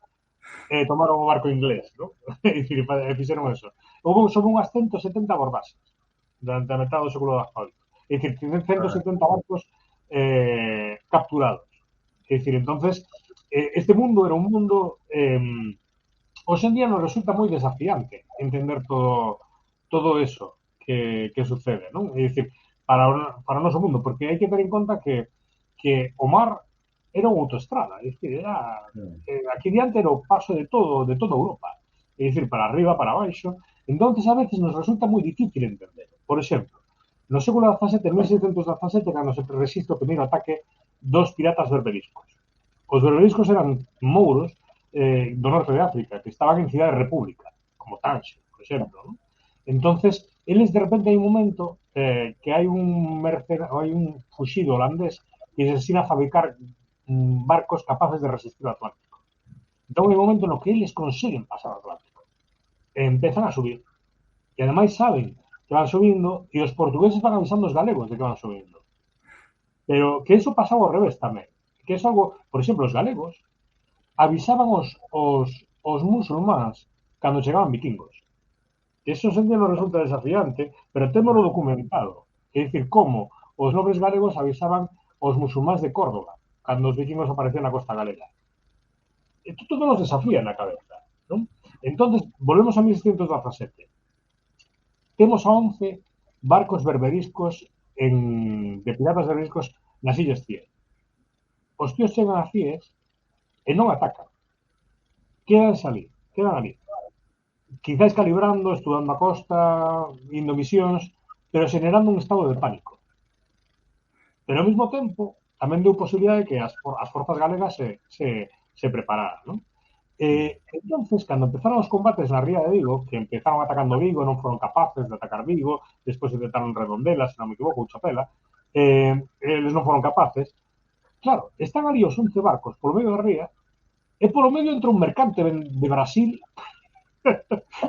S2: e tomaron o barco inglés, ¿no? É dicir, fixeron eso. Houve sobre unhas 170 abordaxes durante a metade do século XVIII. É dicir, 170 barcos capturados. É dicir, entonces, este mundo era un mundo hoxe en día nos resulta moi desafiante entender todo eso que sucede, non? É dicir, para o noso mundo, porque hai que ter en conta que o mar era unha autoestrada, é dicir, era aquí diante era o paso de toda Europa, é dicir, para arriba, para baixo, entonces a veces nos resulta moi difícil entender. Por exemplo, no século XVII, 1617, cando se resiste o primeiro ataque dos piratas berberiscos. Os berberiscos eran mouros do norte de África, que estaban en Cidade República, como Tánger, por exemplo, ¿no? Entonces, eles de repente hai un momento que hai un fuxido holandés que se ensina a fabricar barcos capaces de resistir o Atlántico. Entón, hai un momento no que eles consiguen pasar o Atlántico. Empezan a subir. E ademais saben que van subindo e os portugueses van avisando os galegos de que van subindo. Pero que eso pasaba ao revés tamén. Que é algo, por exemplo, os galegos avisaban os musulmáns cando chegaban vikingos. Eso sempre nos resulta desafiante, pero témolo documentado. É dicir, como os nobres galegos avisaban os musulmáns de Córdoba cando os vikingos aparecían na costa galega. Isto todo nos desafía na cabeza, non? Entonces, volvemos a 1617. Temos a 11 barcos berberiscos de piratas berberiscos nas Illas Cíes. Os tíos chegan a Cíes e non atacan. Quedan ali. Quizás calibrando, estudando a costa, indo misións, pero generando un estado de pánico. Pero ao mesmo tempo, tamén deu posibilidade que as forzas galegas se prepararan, non? Entonces, cando empezaron os combates na ría de Vigo, que empezaron atacando Vigo, non foron capaces de atacar Vigo, despois intentaron Redondela, se non me equivoco, ou Chapela, eles non foron capaces. Claro, están ali os 11 barcos polo medio da ría, e polo medio entra un mercante de Brasil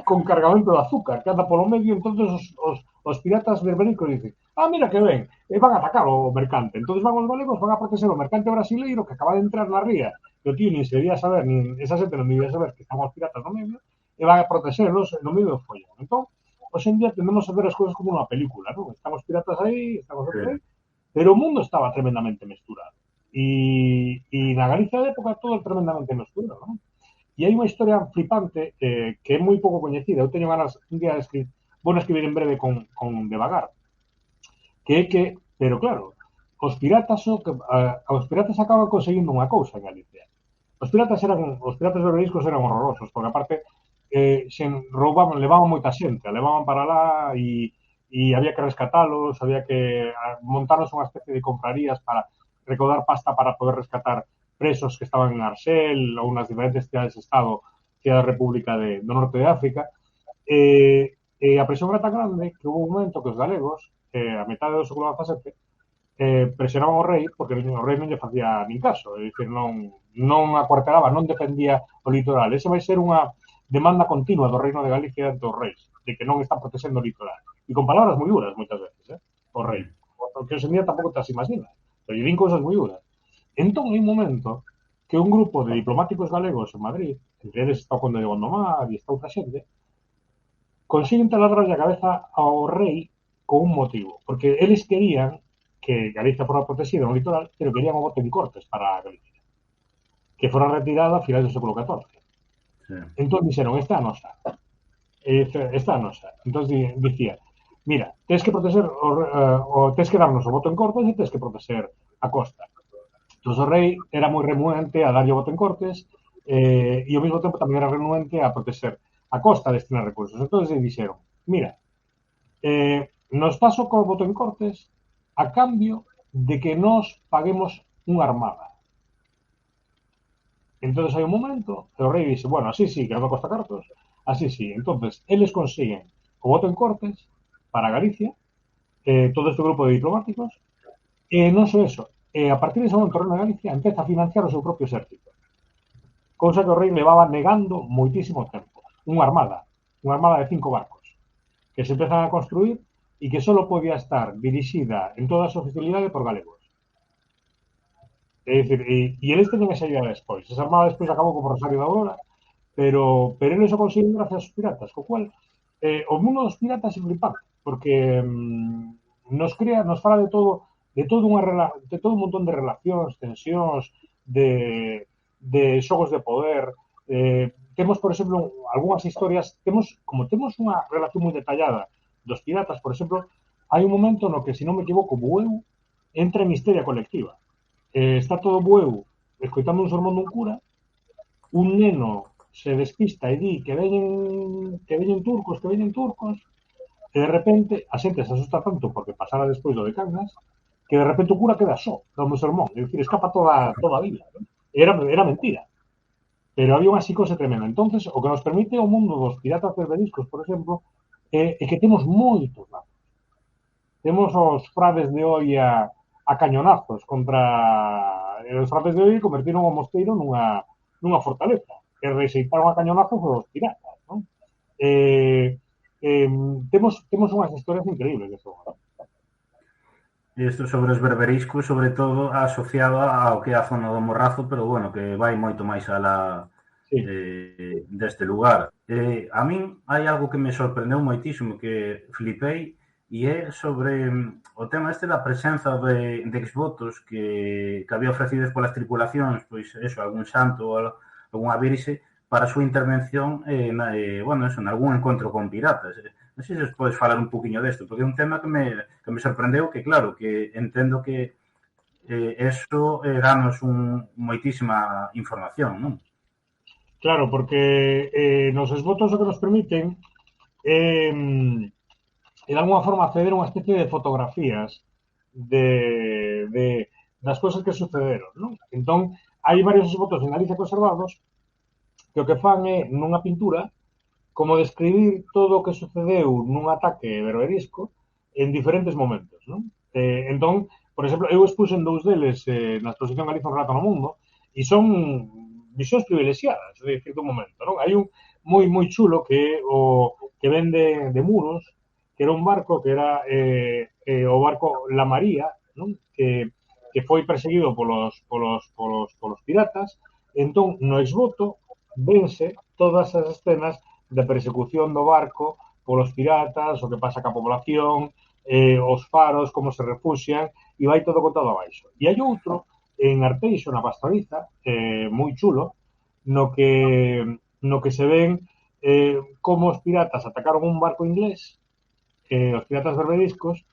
S2: con cargamento de azúcar, que anda polo medio, entonces os piratas berbericos dicen, mira que ven, e van a atacar o mercante. Entonces van os galegos, van a proteger o mercante brasileiro que acaba de entrar na ría, que o tío nin se debía saber, nin esa xente non debía saber que están os piratas no medio, e van a protegerlos no medio do follón. Entón, hoxe en día tendemos a ver as cousas como unha película, non? Están os piratas aí, están os outros aí, pero o mundo estaba tremendamente mesturado. E na Galicia de época todo tremendamente mesturado, non? E hai unha historia flipante que é moi pouco coñecida. Eu teño ganas un día de escribir, vou escribir en breve con Devagar, que é que, pero claro, os piratas acaban conseguindo unha cousa en Galicia. Os piratas berberiscos eran horrorosos, porque aparte levaban moita xente, levaban para lá e había que rescatalos, había que montarnos unha especie de confrarías para recaudar pasta para poder rescatar presos que estaban en Arxel ou nas diferentes cidades-estado que é a República do Norte de África. A presión era tan grande que houve un momento que os galegos, a metade do século XVII, presionaban ao rei porque o rei non lle facía nin caso, é dicir, non acuartelaba, non defendía o litoral. Ese vai ser unha demanda continua do Reino de Galicia ante os reis, de que non están protexendo o litoral. E con palabras moi duras, moitas veces, o rei. Porque hoxe en día tampouco te as imaginas, pero lle din cousas moi duras. Entón, hai un momento que un grupo de diplomáticos galegos en Madrid, entre eles está o conde de Gondomar e está outra xente, consiguen taladrarlle a cabeza ao rei con un motivo, porque eles querían que Galicia fora protegida no litoral, pero querían o bote en Cortes para Galicia, que fora retirada a finais do século XIV. Sí. Entón dixeron, esta é a nosa. Entón dicía, mira, tens que proteger tens que darnos o voto en Cortes e tens que proteger a costa. Entón o rei era moi renuente a darlle o voto en Cortes e ao mesmo tempo tamén era renuente a proteger a costa destinar recursos. Entonces dixeron, mira, nos das o voto en Cortes a cambio de que nos paguemos unha armada. Entonces hai un momento que o rei dixe, bueno, así sí, que non me costa cartos, así sí. Entonces, eles consiguen o voto en Cortes para Galicia, todo este grupo de diplomáticos, e non só eso, a partir de ese momento o Reino de Galicia empeza a financiar o seu propio exército, cousa que o rei levaba negando moitísimo tempo. Unha armada de 5 barcos, que se empezan a construir e que só podía estar dirixida en toda a súa oficialidade por galegos. É dicir, e eles teñen esa idea despois. Esa armada despois acabou como Rosario da Aurora, pero eles o consiguen gracias aos piratas, co cual o mundo dos piratas é flipante, porque nos fala de todo un montón de relacións, tensións, de xogos de poder. Temos, por exemplo, algunhas historias, como temos unha relación moi detallada dos piratas, por exemplo, hai un momento no que, se non me equivoco, Bueu entra en histeria colectiva. Está todo Bueu escoitando un sermón dun cura, un neno se despista e di que veñen turcos, e de repente a xente se asusta tanto porque pasara despois do de Cangas, que de repente o cura queda só dando sermón, é dicir, escapa toda a vida, ¿no? Era mentira, pero había unha psicose tremenda. Entonces, o que nos permite o mundo dos piratas berberiscos, por exemplo, é que temos moitos lazos. Temos os frades de Oia a cañonazos contra... Os frades de Oia convertiron o mosteiro nunha fortaleza, que rexeitaron a cañonazos os piratas, non? Temos unhas historias increíbles de eso.
S1: Isto sobre os berberiscos, sobre todo asociado ao que é a zona do Morrazo, pero bueno, que vai moito máis alá
S2: Sí.
S1: Deste lugar. A min hai algo que me sorprendeu moitísimo, que flipei, e é sobre o tema este da presenza de exvotos que había ofrecidos polas tripulacións, pois eso, algún santo ou algunha virxe, para a súa intervención bueno, eso, en algún encontro con piratas. Non sei se os podes falar un poquinho desto, porque é un tema que me sorprendeu, que claro, que entendo que eso danos moitísima información, non?
S2: Claro, porque nos esvotos o que nos permiten de alguna forma acceder a unha especie de fotografías das cousas que sucederon, non? Entón, hai varios esvotos en Galicia conservados que o que fan é, nunha pintura, como describir todo o que sucedeu nun ataque berberisco en diferentes momentos, non? Entón, por exemplo, eu expuxen dous deles na exposición Galicia un relato no mundo e son visións privilexiadas, é dicir, dun momento, non? Hai un moi chulo que o que vende de muros, que era un barco que era o barco La María, non? Que foi perseguido polos piratas. Entón, no exvoto vense todas as escenas de persecución do barco polos piratas, o que pasa ca población, os faros, como se refuxian, e vai todo contado abaixo. E hai outro en Arteixo, na Pastoriza, moi chulo, no que se ven como os piratas atacaron un barco inglés, os piratas berberiscos,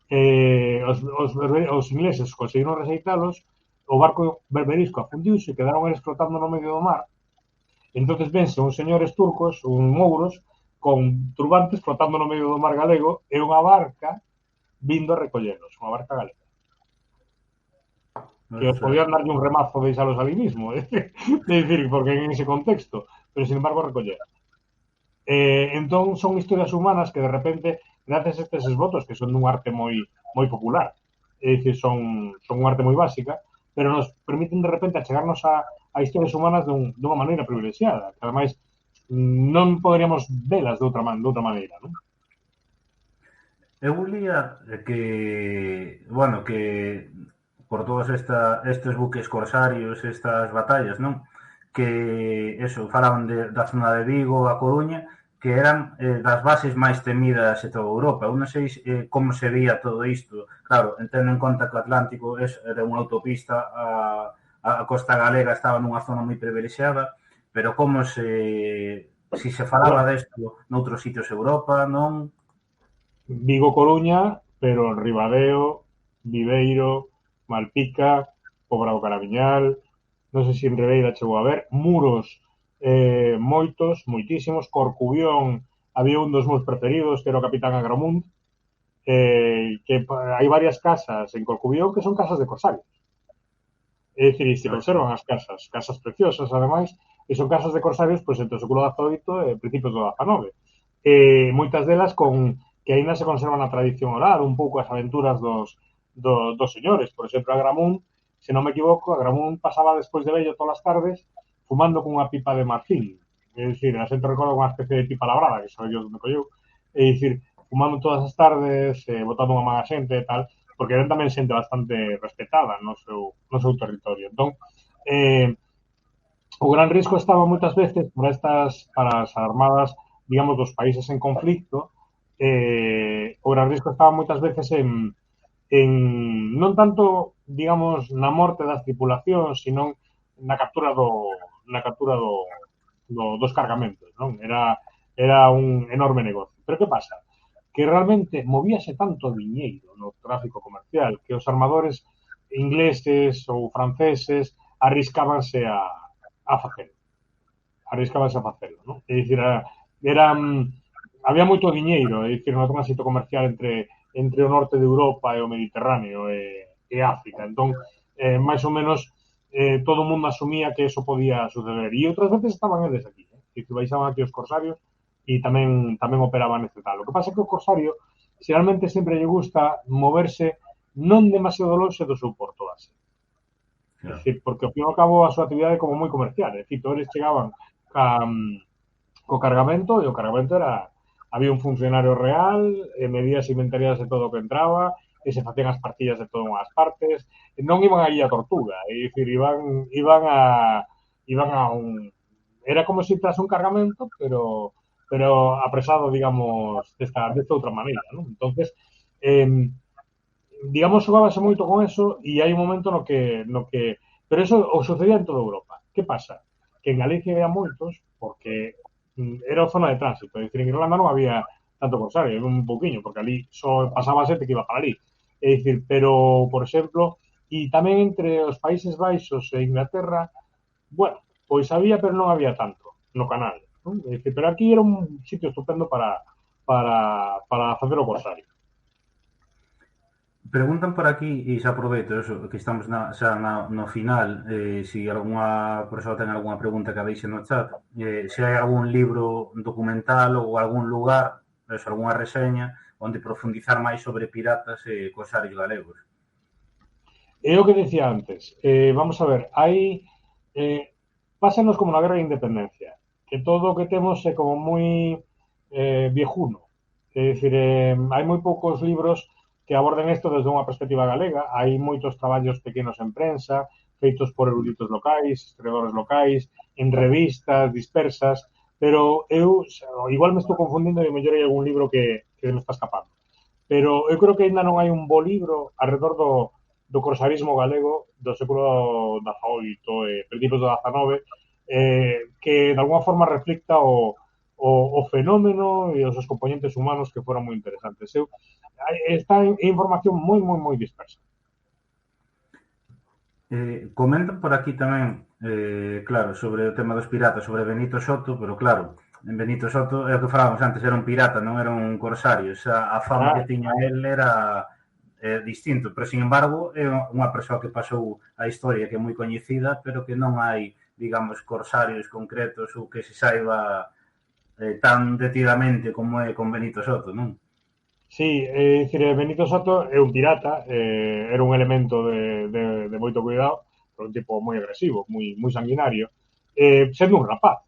S2: os ingleses conseguiron rexeitalos, o barco berberisco afundiuse e quedaron eles flotando no medio do mar. Entonces vense uns señores turcos, uns mouros, con turbantes flotando no medio do mar galego e unha barca vindo a recollelos, unha barca galega. Que os podían darlle un remazo de deixalos ali mismo, de dicir, porque en ese contexto, pero sin embargo recolleron. Entón son historias humanas que de repente, gracias a estes esvotos, que son dun arte moi popular, é dicir, son unha arte moi básica, pero nos permiten de repente achegarnos a historias humanas dunha maneira privilexiada, que ademais non poderíamos velas de outra maneira, non?
S1: Eu lía que, bueno, que por todos estes buques corsarios, estas batallas, non? Que, eso, falaban da zona de Vigo, a Coruña, que eran das bases máis temidas de toda Europa. Eu non sei como se veía todo isto. Claro, tendo en conta que o Atlántico era unha autopista, a costa galega estaba nunha zona moi privilexiada, pero como si se falaba desto noutros sitios de Europa, non?
S2: Vigo, Coruña, pero en Ribadeo, Viveiro, Malpica, Pobra do Caramiñal, non sei se en Ribeira chegou a ver, Muros, moitísimos. Corcubión, había un dos meus preferidos, que era o Capitán Agramunt, que hai varias casas en Corcubión que son casas de corsarios. É dicir, e se conservan as casas preciosas, ademais, e son casas de corsarios pois, entre o século XVIII e principios do XIX. Moitas delas que aínda se conservan a tradición oral, un pouco as aventuras dos señores. Por exemplo, Agramunt, se non me equivoco, Agramunt pasaba despois de vello todas as tardes fumando cunha pipa de marfil. É dicir, a xente recorda unha especie de pipa labrada, que sabe yo onde colleu. É dicir, fumando todas as tardes, botando unha man a xente e tal, porque eran tamén xente bastante respetada no seu territorio. Entón, o gran risco estaba moitas veces para as armadas, digamos, dos países en conflicto, o gran risco estaba moitas veces en non tanto, digamos, na morte das tripulacións, sino na captura dos cargamentos, non? Era un enorme negocio. Pero que pasa? Que realmente movíase tanto diñeiro no tráfico comercial que os armadores ingleses ou franceses arriscábanse a facelo. Arriscábanse a facelo, non? É dicir, había moito diñeiro, é dicir, no tránsito comercial entre o norte de Europa e o Mediterráneo e África. Entón, máis ou menos, todo o mundo asumía que eso podía suceder. E outras veces estaban eles aquí, que baixaban aquí os corsarios e tamén operaban neste tal. O que pasa é que o corsario xeralmente sempre lle gusta moverse non demasiado longe do seu porto base. É dicir, porque ao fin e ao cabo a súa actividade é como moi comercial. É dicir, todos eles chegaban co cargamento e o cargamento había un funcionario real, medías e inventarias de todo o que entraba, e se facían as partillas de todas as partes, non iban aí a tortuga, é dicir, iban a un... Era como se tras un cargamento, pero apresado, digamos, desta outra maneira, non? Entonces, digamos, xogábase moito con eso e hai un momento no que pero eso o sucedía en toda Europa. Que pasa? Que en Galicia había moitos porque era zona de tránsito, é dicir, en Irlanda non había tanto corsario, un pouquiño, porque ali só pasaba xente que iba para ali. É dicir, pero, por exemplo, e tamén entre os Países Baixos e Inglaterra, bueno, pois había, pero non había tanto no canal, non? É dicir, pero aquí era un sitio estupendo para facer o corsario.
S1: Preguntan por aquí, e xa aproveito eso, que estamos no final, se algunha persoa ten algunha pregunta que deixe no chat, se hai algún libro documental ou algún lugar, eso, algunha reseña, onde profundizar máis sobre piratas e corsarios galegos.
S2: É o que decía antes. Vamos a ver, pásanos como na Guerra de Independencia, que todo o que temos é como moi viejuno. É dicir, hai moi poucos libros que aborden isto desde unha perspectiva galega. Hai moitos traballos pequenos en prensa, feitos por eruditos locais, historiadores locais, en revistas dispersas, pero eu, igual me estou confundindo e mellor hai algún libro que me está escapando. Pero eu creo que ainda non hai un bo libro alrededor do corsarismo galego do século XVIII e principios do XIX, que de alguna forma reflicta o fenómeno e os componentes humanos que foron moi interesantes. Está en información moi dispersa.
S1: Comentan por aquí tamén, claro, sobre o tema dos piratas, sobre Benito Soto, pero claro, en Benito Soto é o que falábamos antes, era un pirata, non era un corsario, a fama que tiña él era distinto, pero sin embargo é unha persoa que pasou a historia que é moi coñecida, pero que non hai, digamos, corsarios concretos ou que se saiba tan detidamente como é con Benito Soto, non?
S2: Sí, é dicir, Benito Soto é un pirata, era un elemento de moito cuidado, pero un tipo moi agresivo, moi sanguinario, sendo un rapaz,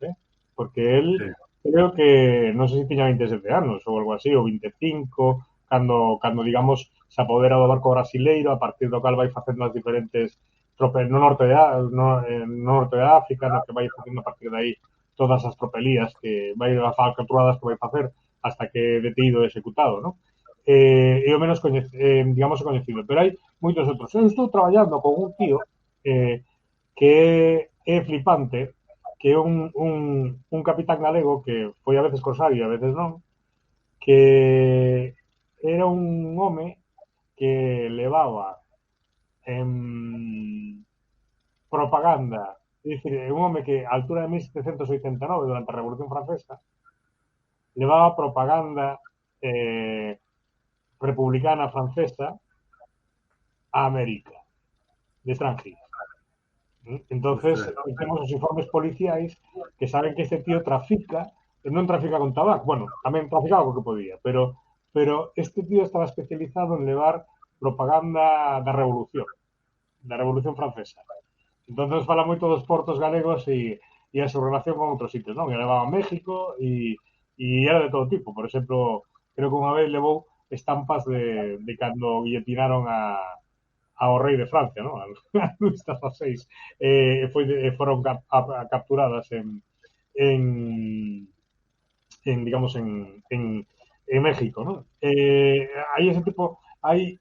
S2: porque él sí. Creo que non sei se tiña 27 anos ou algo así, ou 25, cando digamos, se apodera do barco brasileiro, a partir do cal vai facendo as diferentes tropes no norte de África, no que vai facendo a partir de aí todas as tropelías que vai capturadas que vai facer hasta que detido e executado, non? É o menos digamos coñecido, pero hai moitos outros. Eu estou traballando con un tío que é flipante, que é un capitán galego que foi a veces corsario e a veces non, que era un home que levaba propaganda É dicir, é un home que a altura de 1789, durante a Revolución Francesa, levaba propaganda republicana francesa a América, de extranjero. Entonces,
S1: Ostras,
S2: temos os informes policiais que saben que este tío trafica, non trafica con tabaco, bueno, tamén traficaba co que podía, pero este tío estaba especializado en levar propaganda da Revolución Francesa. Entonces fala moito dos portos galegos e a súa relación con outros sitios, non? Que levaba a México era de todo tipo. Por exemplo, creo que unha vez levou estampas de cando guillotinaron ao rei de Francia, non? A Luis XVI. Foron capturadas en, digamos, en México, non? Hai ese tipo, hai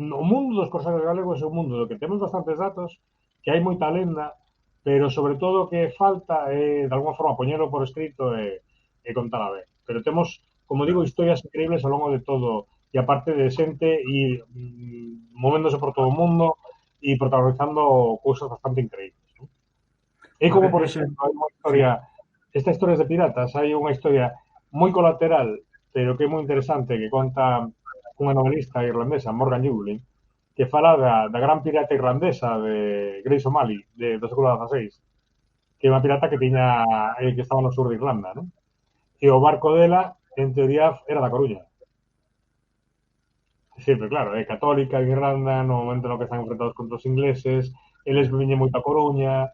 S2: no mundo dos corsarios galegos é un mundo do que temos bastantes datos, que hai moita lenda, pero sobre todo o que falta é, de alguma forma, poñelo por escrito e contala ben. Pero temos, como digo,
S1: claro.
S2: historias increíbles ao longo de todo, e aparte de xente e movéndose por todo o mundo e protagonizando cousas bastante increíbles. ¿No? É
S1: Porque
S2: como, por
S1: ese,
S2: exemplo, hai unha
S1: sí,
S2: historia, estas historias de piratas, hai unha historia moi colateral, pero que é moi interesante, que conta unha novelista irlandesa, Morgan Yewlin, que fala da gran pirata irlandesa de Grace O'Malley, do século XVI, que é unha pirata que tiña que estaba no sur de Irlanda, ¿no? E o barco dela, en teoría, era da Coruña. Sempre, claro, é católica en Irlanda, no momento no que están enfrentados contra os ingleses, eles viñen moito a Coruña,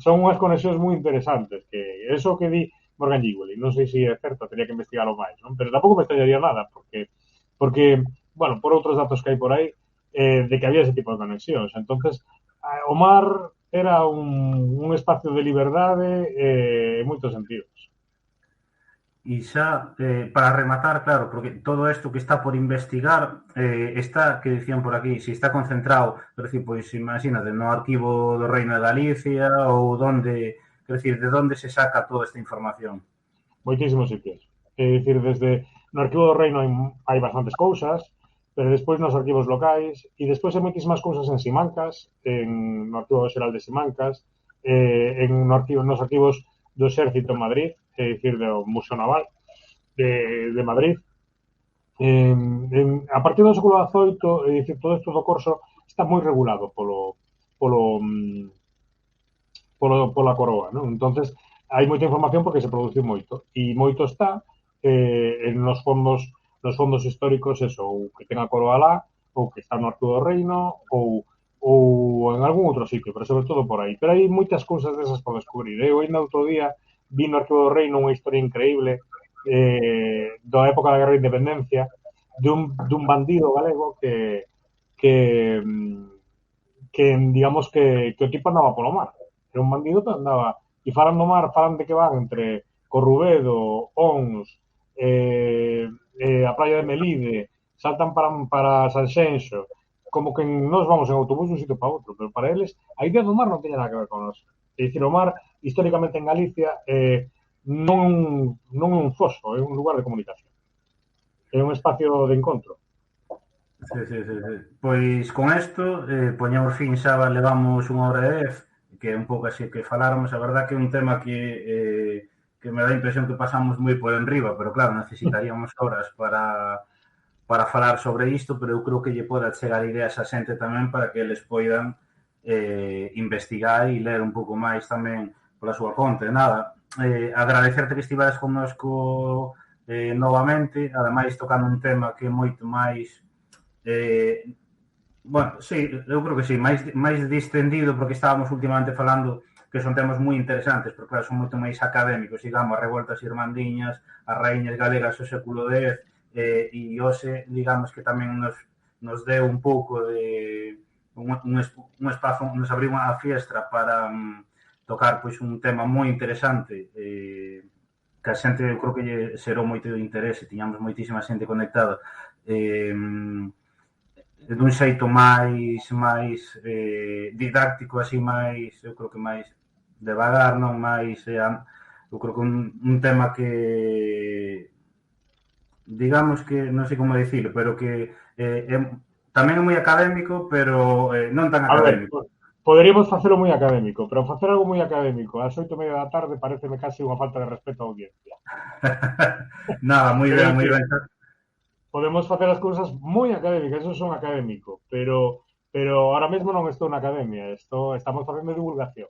S2: son unhas conexións moi interesantes, que eso que di Morgan Gigoli, non sei se é certo, teria que investigalo máis, non? Pero tampouco me extrañaría nada, porque, bueno, por outros datos que hai por aí, de que había ese tipo de conexións. Entonces, o mar era un espacio de liberdade en moitos sentidos.
S1: e xa, para rematar, claro, porque todo isto que está por investigar está, que decían por aquí, si está concentrado, quer decir, pois imagínate, no arquivo do Reino de Galicia ou donde, quer decir, de onde se saca toda esta información.
S2: Moitísimos sitios. É dicir, desde no arquivo do reino hai bastantes cousas, pero despois nos arquivos locais, e despois hai moitísimas cousas en Simancas, no arquivo xeral de Simancas, nos arquivos do Exército en Madrid, é dicir, do Museo Naval de Madrid. A partir do século XVIII, é dicir, todo isto do corso está moi regulado polo, pola coroa, non? Entonces, hai moita información porque se produce moito e moito está nos fondos históricos eso, ou que ten a coroa lá, ou que está no Arco do Reino, ou en algún outro sitio, pero sobre todo por aí. Pero hai moitas cousas desas por descubrir. Eu ainda outro día vi no Arco do Reino unha historia increíble da época da Guerra de Independencia dun bandido galego que digamos que o tipo andaba polo mar. Era un bandido que andaba e falan do mar, falan de que van entre Corrubedo, Ons, a praia de Melide, saltan para Sanxenxo, como que nos vamos en autobús dun sitio para outro, pero para eles a idea do mar non teña nada que ver con nós. É dicir, o mar, históricamente en Galicia, non é un foso, é un lugar de comunicación. É un espacio de encontro.
S1: Sí, sí, sí, sí. Pois con isto, poñemos fin xa levamos unha hora e 10, que é un pouco así que faláramos, a verdad que é un tema que me dá a impresión que pasamos moi por enriba, pero claro, necesitaríamos horas para falar sobre isto, pero eu creo que lle poda chegar ideas a xente tamén para que eles poidan investigar e ler un pouco máis tamén pola súa conta. E nada, agradecerte que estiveras connosco novamente, ademais tocando un tema que é moito máis bueno, sí, eu creo que sí, máis distendido porque estábamos últimamente falando que son temas moi interesantes, porque claro, son moito máis académicos, digamos, as revoltas irmandiñas, as raíñas galegas do século X, e hoxe, digamos, que tamén nos deu un pouco de un espazo, nos abriu unha fiestra para tocar pois un tema moi interesante que a xente, eu creo que lle xerou moito de interese, tiñamos moitísima xente conectada dun xeito máis didáctico, así máis, eu creo que máis devagar, non máis, eu creo que un tema que digamos que, non sei como dicilo, pero que tamén é moi académico, pero non tan
S2: A ver,
S1: académico.
S2: Poderíamos facelo moi académico, pero facer algo moi académico ás 8:30 da tarde pareceme case unha falta de respeto á audiencia.
S1: Nada, moi
S2: Quero
S1: ben, moi
S2: dicir,
S1: ben.
S2: podemos facer as cousas moi académicas, eso son académico, pero ahora mesmo non estou na academia, estamos facendo divulgación.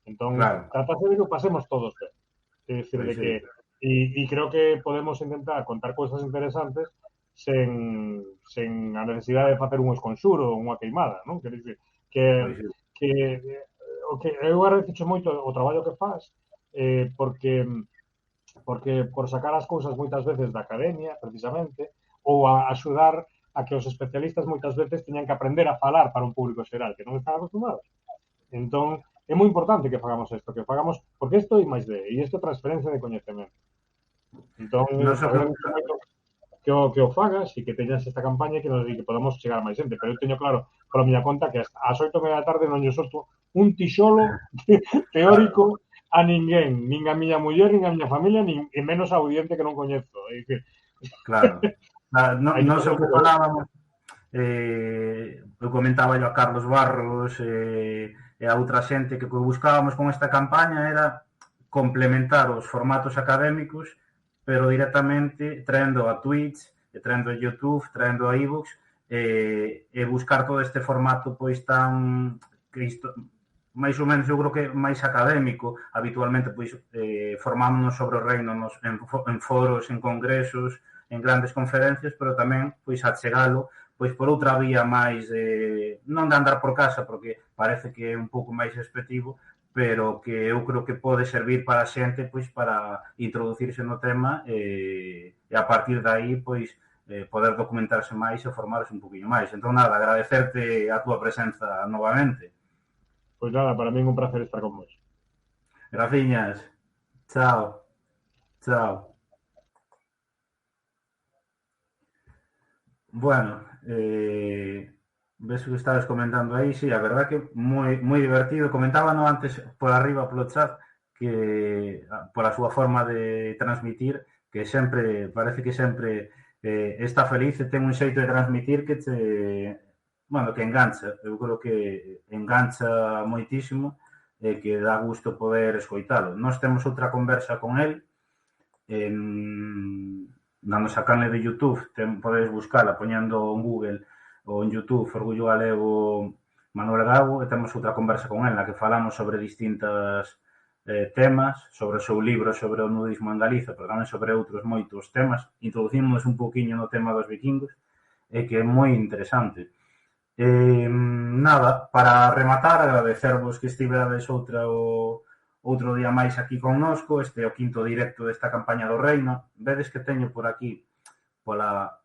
S2: Entón,
S1: Claro,
S2: tratase de que o pasemos todos ben. É dicir,
S1: pois
S2: de
S1: sí.
S2: que e creo que podemos intentar contar cousas interesantes sen, sen a necesidade de facer un esconsuro ou unha queimada, non? Quer dicir, que,
S1: Pois sí.
S2: que o que eu agradeço moito o traballo que faz porque por sacar as cousas moitas veces da academia, precisamente, ou a axudar a que os especialistas moitas veces teñan que aprender a falar para un público xeral que non están acostumados. Entón, é moi importante que fagamos isto, que fagamos, porque isto é máis de, e isto é transferencia de coñecemento. Entón,
S1: Non só que
S2: agradezo moito que o fagas e que teñas esta campaña e que podamos chegar a máis xente, pero eu teño claro pola miña conta que ás 8:30 da tarde non lle solto un tixolo teórico a ninguén, nin a miña muller, nin a miña familia, nin e menos a audiente que non coñezo. É dicir,
S1: claro. Non,
S2: hai que
S1: non
S2: facer
S1: sei o
S2: un
S1: que
S2: pouco de...
S1: falábamos, eu comentaba yo a Carlos Barros e a outra xente que o que buscábamos con esta campaña era complementar os formatos académicos, pero directamente traendo a Twitch, traendo a YouTube, traendo a iVoox, e buscar todo este formato pois tan que isto, máis ou menos eu creo que máis académico, habitualmente pois formámonos sobre o reino en foros, en congresos, en grandes conferencias, pero tamén pois achegalo pois por outra vía máis non de andar por casa, porque parece que é un pouco máis despectivo, pero que eu creo que pode servir para a xente pois para introducirse no tema e a partir de aí pois poder documentarse máis e formarse un poquinho máis. Entón, nada, agradecerte a túa presenza novamente.
S2: Pois nada, para min é un placer estar con vos.
S1: Graciñas. Chao. Chao. Bueno, ves que estabas comentando aí, sí, a verdad que moi divertido. Comentaba no antes por arriba polo chat que pola súa forma de transmitir que sempre, parece que sempre está feliz e ten un xeito de transmitir que te, bueno, que engancha. Eu creo que engancha moitísimo e que dá gusto poder escoitalo. Nós temos outra conversa con el na nosa canle de YouTube, podedes buscala poñendo en Google ou en YouTube Orgullo Galego Manuel Gago e temos outra conversa con el na que falamos sobre distintas temas, sobre o seu libro sobre o nudismo en Galiza, pero tamén sobre outros moitos temas. Introducimos un pouquiño no tema dos vikingos e que é moi interesante. Nada, para rematar, agradecervos que estiverades outro día máis aquí connosco, este é o quinto directo desta campaña do Reino. Vedes que teño por aquí, pola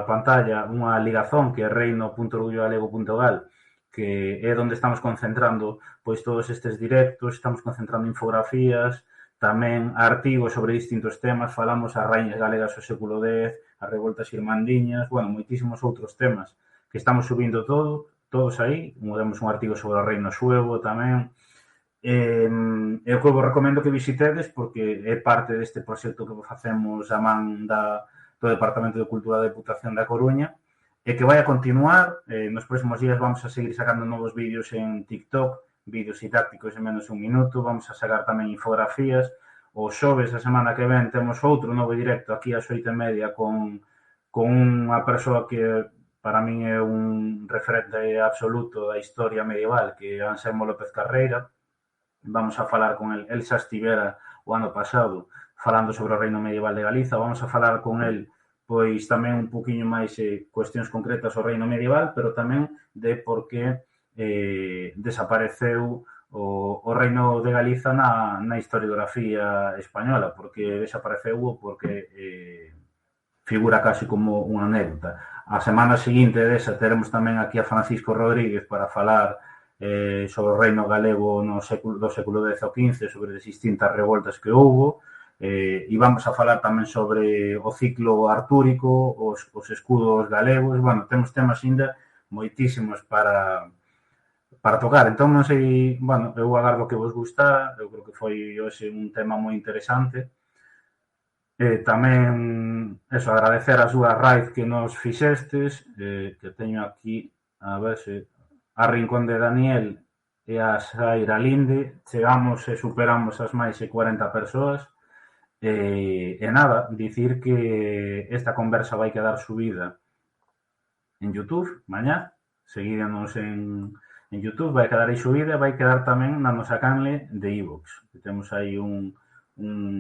S1: pantalla, unha ligazón que é reino.orgullogalego.gal, que é onde estamos concentrando pois todos estes directos, estamos concentrando infografías, tamén artigos sobre distintos temas, falamos as raíñas galegas do século X, as revoltas irmandiñas, bueno, moitísimos outros temas que estamos subindo todos aí, temos un artigo sobre o reino suevo tamén, e o que vos recomendo que visitedes porque é parte deste proxecto que facemos a man do Departamento de Cultura da Deputación da Coruña e que vai a continuar. Nos próximos días vamos a seguir sacando novos vídeos en TikTok, vídeos didácticos en menos de un minuto, vamos a sacar tamén infografías. O xoves a semana que ven temos outro novo directo aquí ás 8:30 con unha persoa que para min é un referente absoluto da historia medieval, que é Anselmo López Carreira. Vamos a falar con el xa estivera o ano pasado falando sobre o reino medieval de Galiza, vamos a falar con el pois tamén un poquinho máis cuestións concretas ao reino medieval, pero tamén de por que desapareceu o reino de Galiza na historiografía española, porque desapareceu porque figura casi como unha anécdota. A semana seguinte desa teremos tamén aquí a Francisco Rodríguez para falar sobre o reino galego do século X ao XV, sobre as distintas revoltas que houbo, e vamos a falar tamén sobre o ciclo artúrico, os escudos galegos. Bueno, temos temas ainda moitísimos para tocar. Entón, non sei, bueno, eu agardo que vos gustara, eu creo que foi hoxe un tema moi interesante. Tamén, eso, agradecer a súa raíz que nos fixestes, que teño aquí, a ver se a Rincón de Daniel e a Saira Linde, chegamos e superamos as máis de 40 persoas. E nada, dicir que esta conversa vai quedar subida en YouTube mañá, seguídenos en YouTube, vai quedar aí subida e vai quedar tamén na nosa canle de iVoox, que temos aí un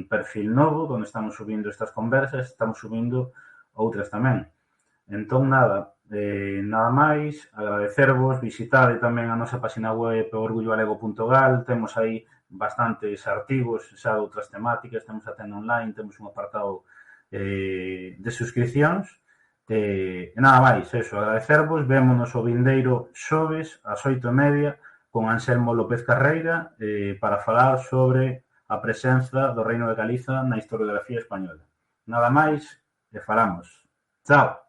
S1: perfil novo onde estamos subindo estas conversas, estamos subindo outras tamén. Entón, nada máis, agradecervos, visitade tamén a nosa página web orgullogalego.gal, temos aí bastantes artigos xa de outras temáticas, temos a tenda online, temos un apartado de suscripcións, e nada máis, eso, agradecervos, vémonos o vindeiro xoves ás 8:30 con Anselmo López Carreira para falar sobre a presenza do Reino de Galiza na historiografía española. Nada máis, e falamos. Chao.